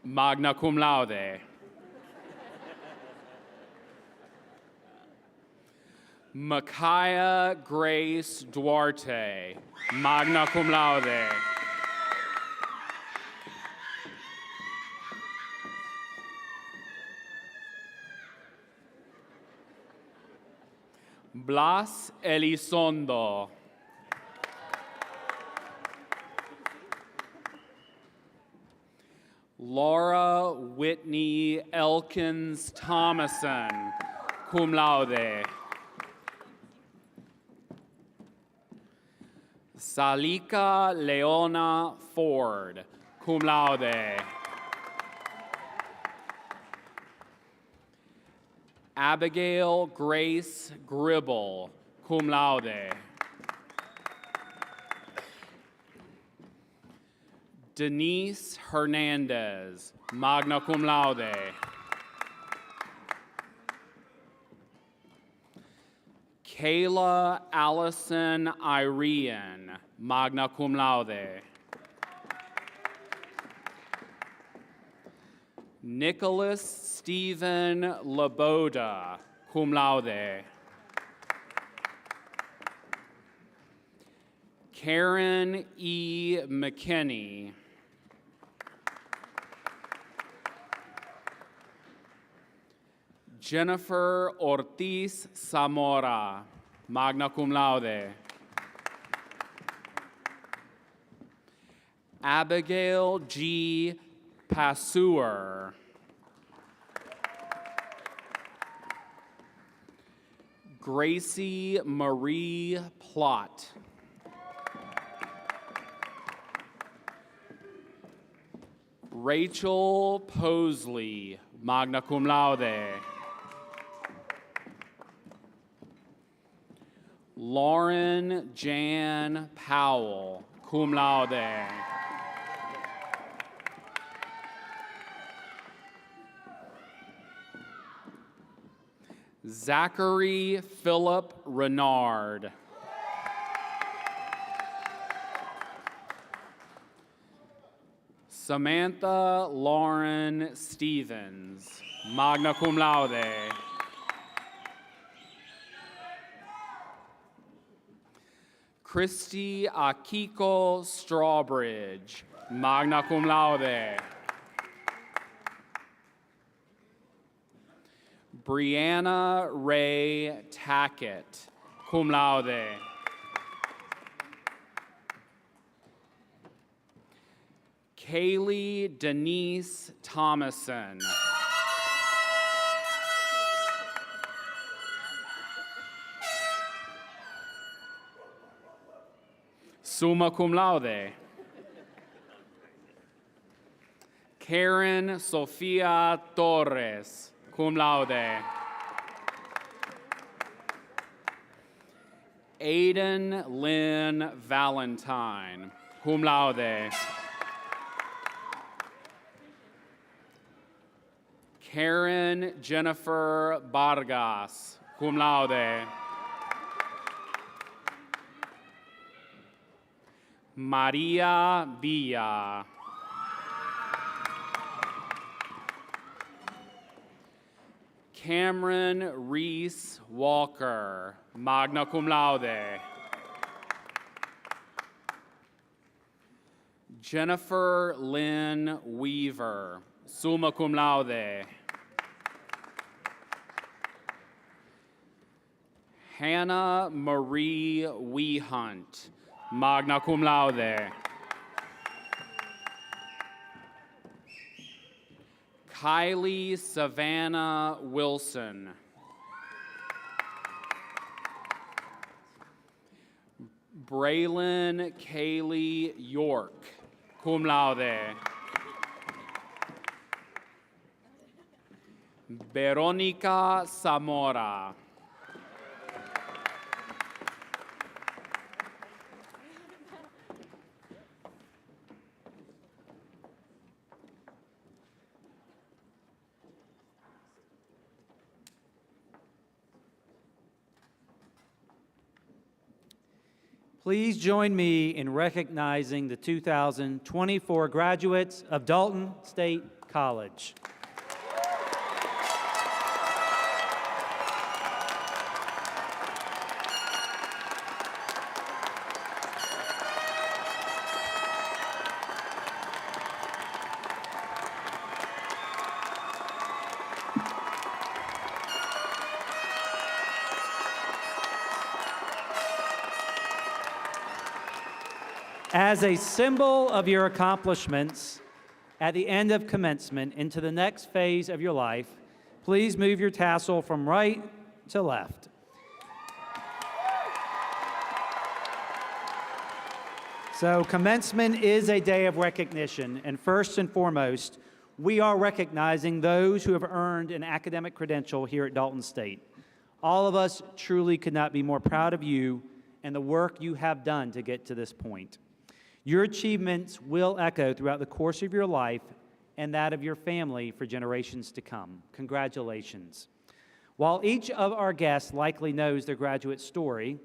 Speaker 9: Magna cum laude. Micaiah Grace Duarte, magna cum laude. Blas Elizondo. Laura Whitney Elkins Thomason, cum laude. Salika Leona Ford, cum laude. Abigail Grace Gribble, cum laude. Denise Hernandez, magna cum laude. Kayla Allison Irene, magna cum laude. Nicholas Stephen Laboda, cum laude. Karen E. McKinney. Jennifer Ortiz Zamora, magna cum laude. Abigail G. Paseur. Gracie Marie Plott. Rachel Posley, magna cum laude. Lauren Jan Powell, cum laude. Zachary Philip Renard. Samantha Lauren Stevens, magna cum laude. Christy Akiko Strawbridge, magna cum laude. Brianna Ray Tackett, cum laude. Kaylee Denise Thomason. Summa cum laude. Karen Sofia Torres, cum laude. Aiden Lynn Valentine, cum laude. Karen Jennifer Vargas, cum laude. Maria Villa. Cameron Reese Walker, magna cum laude. Jennifer Lynn Weaver, summa cum laude. Hannah Marie Wehunt, magna cum laude. Kylie Savannah Wilson. Braylon Kaylee York, cum laude. Veronica Zamora.
Speaker 2: Please join me in recognizing the 2024 graduates of Dalton State College. As a symbol of your accomplishments at the end of commencement into the next phase of your life, please move your tassel from right to left. So commencement is a day of recognition, and first and foremost, we are recognizing those who have earned an academic credential here at Dalton State. All of us truly could not be more proud of you and the work you have done to get to this point. Your achievements will echo throughout the course of your life and that of your family for generations to come. Congratulations. While each of our guests likely knows their graduate story,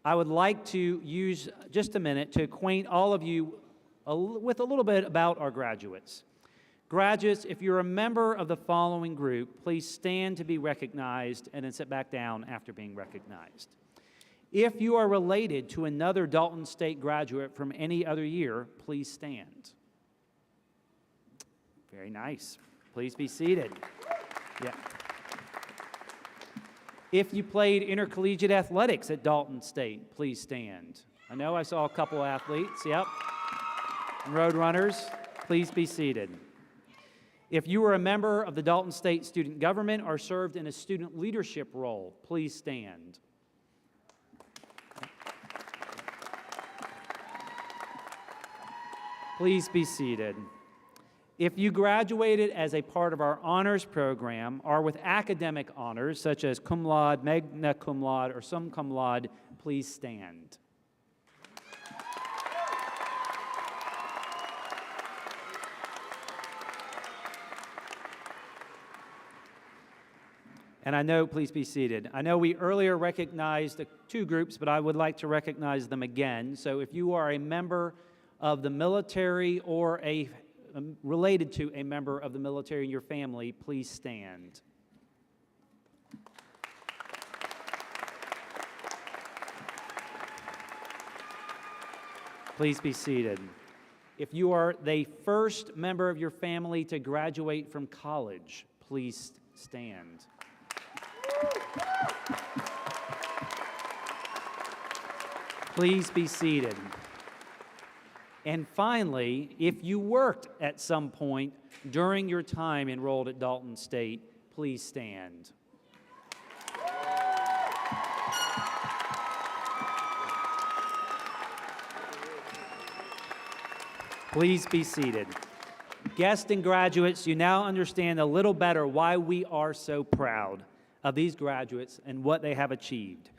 Speaker 2: I would like to use just a minute to acquaint all of you with a little bit about our graduates. Graduates, if you're a member of the following group, please stand to be recognized and then sit back down after being recognized. If you are related to another Dalton State graduate from any other year, please stand. Very nice. Please be seated. Yeah. If you played intercollegiate athletics at Dalton State, please stand. I know I saw a couple athletes, yep. Road runners, please be seated. If you were a member of the Dalton State student government or served in a student leadership role, please stand. Please be seated. If you graduated as a part of our honors program or with academic honors such as cum laude, magna cum laude, or summa cum laude, please stand. And I know, please be seated. I know we earlier recognized the two groups, but I would like to recognize them again. So if you are a member of the military or related to a member of the military in your family, please stand. Please be seated. If you are the first member of your family to graduate from college, please stand. Please be seated. And finally, if you worked at some point during your time enrolled at Dalton State, please stand. Please be seated. Guests and graduates, you now understand a little better why we are so proud of these graduates and what they have achieved.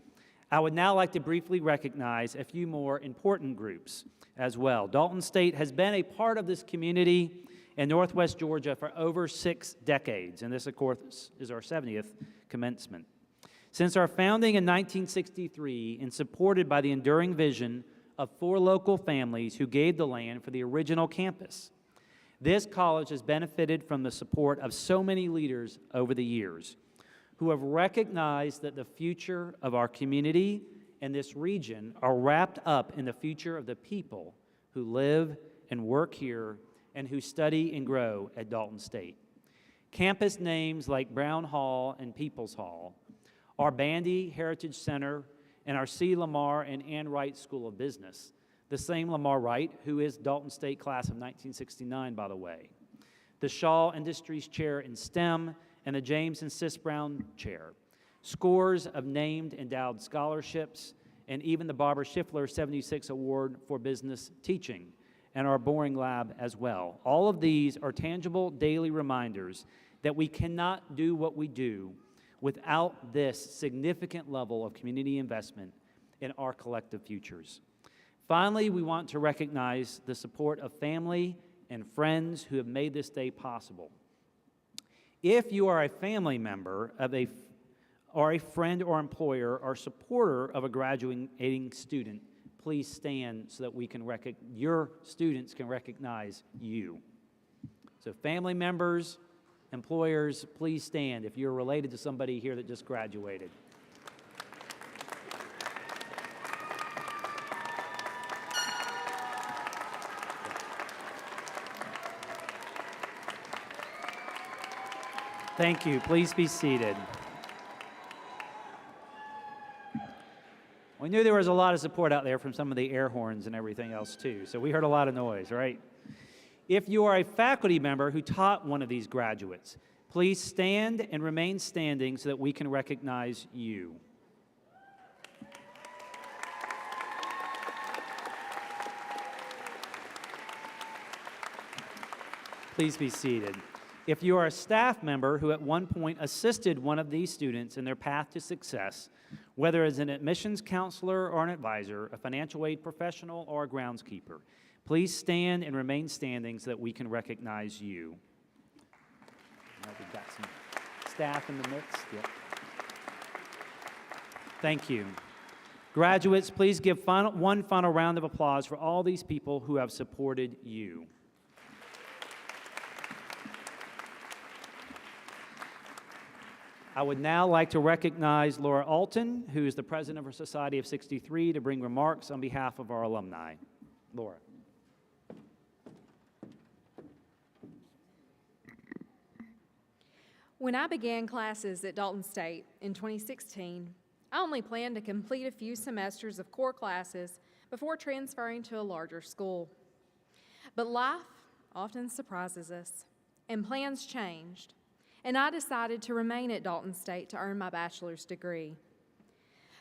Speaker 2: I would now like to briefly recognize a few more important groups as well. Dalton State has been a part of this community in Northwest Georgia for over 6 decades, and this, of course, is our 70th commencement. Since our founding in 1963 and supported by the enduring vision of 4 local families who gave the land for the original campus, this college has benefited from the support of so many leaders over the years who have recognized that the future of our community and this region are wrapped up in the future of the people who live and work here and who study and grow at Dalton State. Campus names like Brown Hall and Peoples Hall, our Bandy Heritage Center, and our C. Lamar and Ann Wright School of Business, the same Lamar Wright who is Dalton State class of 1969, by the way, the Shaw Industries Chair in STEM, and the James and Sis Brown Chair, scores of named endowed scholarships, and even the Barbara Schiffler 76 Award for Business Teaching, and our Boring Lab as well. All of these are tangible daily reminders that we cannot do what we do without this significant level of community investment in our collective futures. Finally, we want to recognize the support of family and friends who have made this day possible. If you are a family member of or a friend or employer or supporter of a graduating student, please stand so that your students can recognize you. So family members, employers, please stand if you're related to somebody here that just graduated. Thank you. Please be seated. We knew there was a lot of support out there from some of the air horns and everything else too, so we heard a lot of noise, right? If you are a faculty member who taught one of these graduates, please stand and remain standing so that we can recognize you. Please be seated. If you are a staff member who at one point assisted one of these students in their path to success, whether as an admissions counselor or an advisor, a financial aid professional, or a groundskeeper, please stand and remain standing so that we can recognize you. We've got some staff in the midst. Yep. Thank you. Graduates, please give one final round of applause for all these people who have supported you. I would now like to recognize Laura Alton, who is the president of our Society of 63, to bring remarks on behalf of our alumni. Laura.
Speaker 10: When I began classes at Dalton State in 2016, I only planned to complete a few semesters of core classes before transferring to a larger school. But life often surprises us, and plans changed, and I decided to remain at Dalton State to earn my bachelor's degree.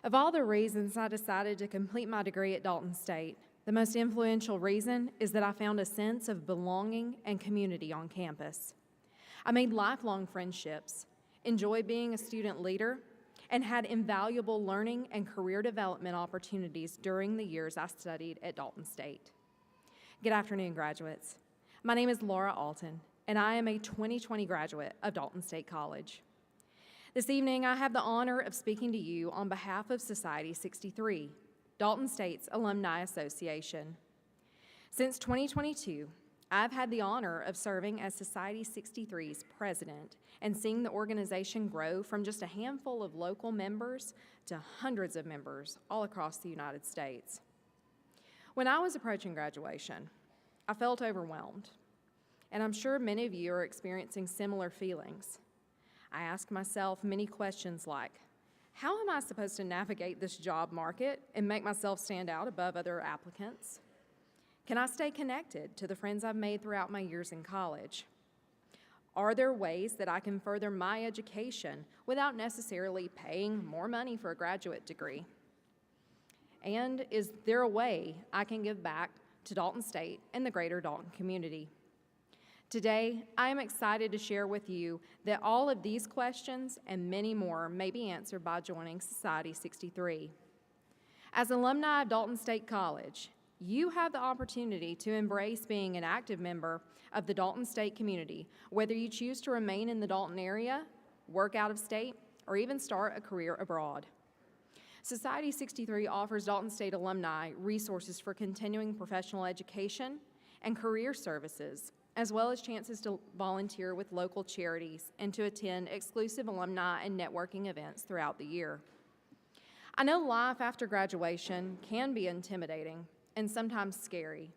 Speaker 10: Of all the reasons I decided to complete my degree at Dalton State, the most influential reason is that I found a sense of belonging and community on campus. I made lifelong friendships, enjoyed being a student leader, and had invaluable learning and career development opportunities during the years I studied at Dalton State. Good afternoon, graduates. My name is Laura Alton, and I am a 2020 graduate of Dalton State College. This evening, I have the honor of speaking to you on behalf of Society 63, Dalton State's Alumni Association. Since 2022, I've had the honor of serving as Society 63's president and seeing the organization grow from just a handful of local members to hundreds of members all across the United States. When I was approaching graduation, I felt overwhelmed, and I'm sure many of you are experiencing similar feelings. I asked myself many questions like, how am I supposed to navigate this job market and make myself stand out above other applicants? Can I stay connected to the friends I've made throughout my years in college? Are there ways that I can further my education without necessarily paying more money for a graduate degree? And is there a way I can give back to Dalton State and the greater Dalton community? Today, I am excited to share with you that all of these questions and many more may be answered by joining Society 63. As alumni of Dalton State College, you have the opportunity to embrace being an active member of the Dalton State community, whether you choose to remain in the Dalton area, work out of state, or even start a career abroad. Society 63 offers Dalton State alumni resources for continuing professional education and career services, as well as chances to volunteer with local charities and to attend exclusive alumni and networking events throughout the year. I know life after graduation can be intimidating and sometimes scary,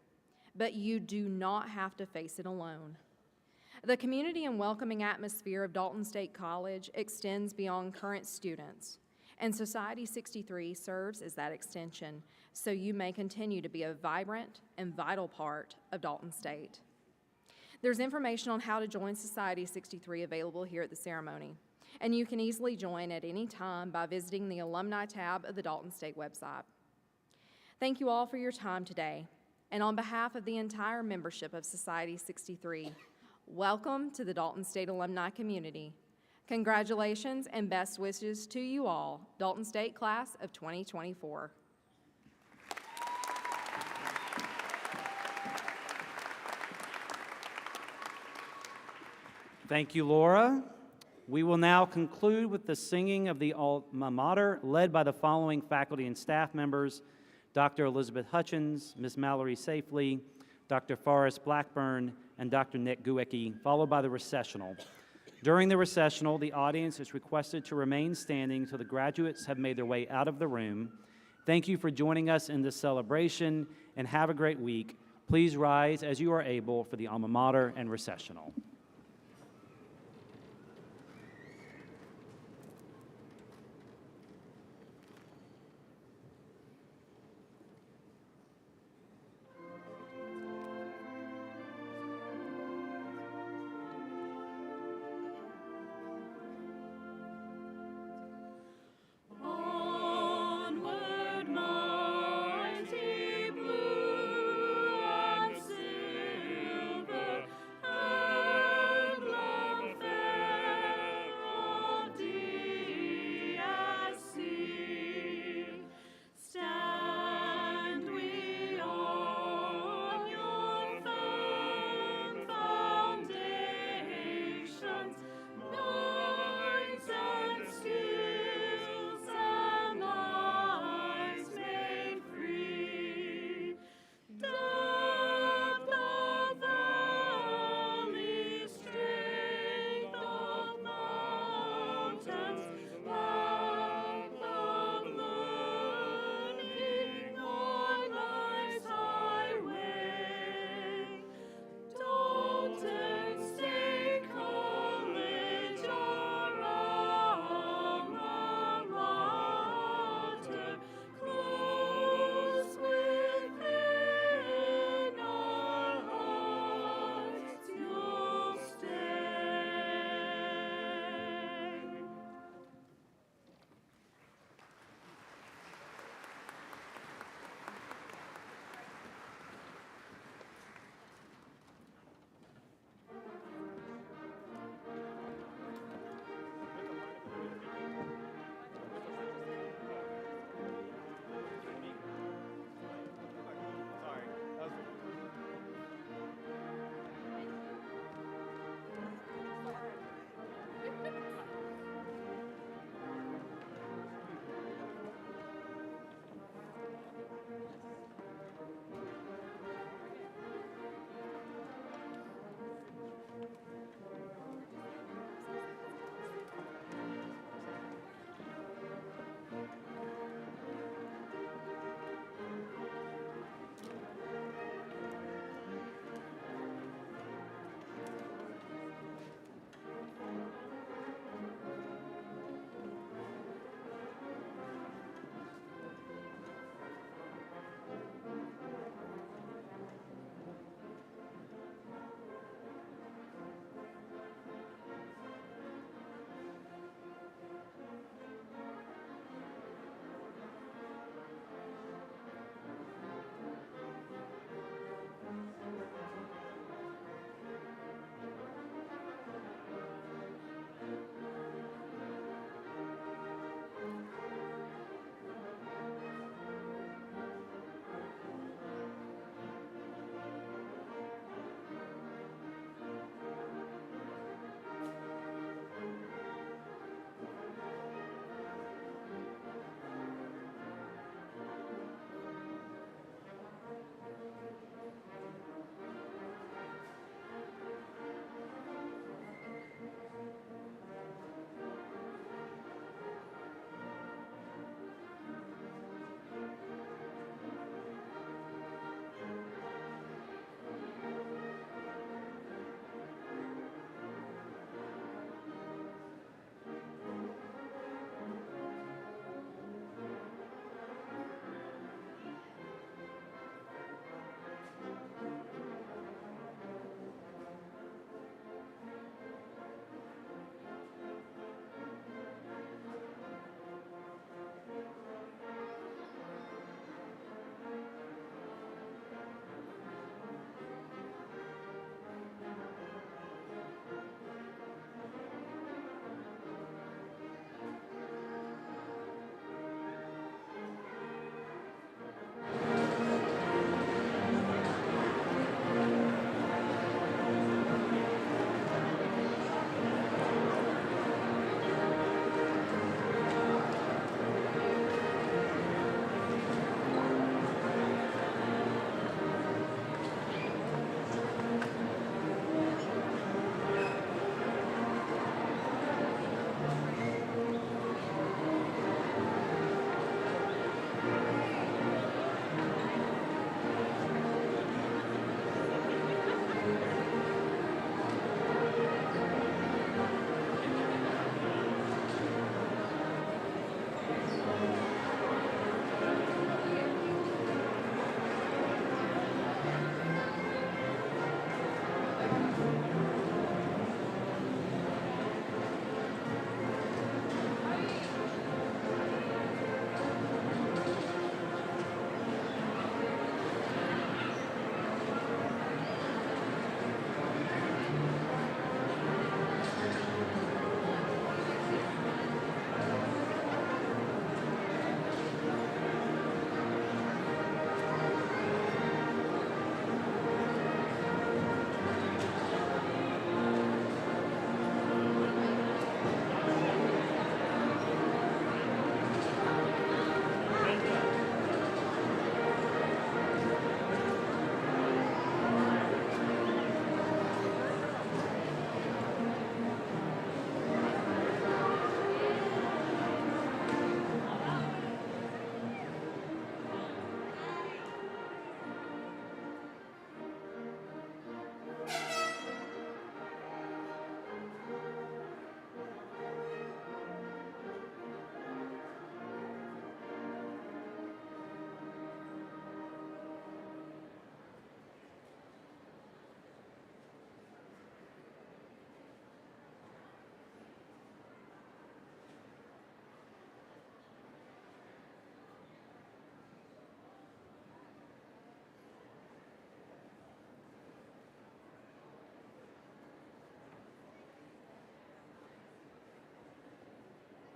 Speaker 10: but you do not have to face it alone. The community and welcoming atmosphere of Dalton State College extends beyond current students, and Society 63 serves as that extension, so you may continue to be a vibrant and vital part of Dalton State. There's information on how to join Society 63 available here at the ceremony, and you can easily join at any time by visiting the Alumni tab of the Dalton State website. Thank you all for your time today, and on behalf of the entire membership of Society 63, welcome to the Dalton State alumni community. Congratulations and best wishes to you all, Dalton State Class of 2024.
Speaker 2: Thank you, Laura. We will now conclude with the singing of the alma mater, led by the following faculty and staff members: Dr. Elizabeth Hutchins, Ms. Mallory Safely, Dr. Forrest Blackburn, and Dr. Nick Guecki, followed by the recessional. During the recessional, the audience is requested to remain standing till the graduates have made their way out of the room. Thank you for joining us in this celebration, and have a great week. Please rise as you are able for the alma mater and recessional.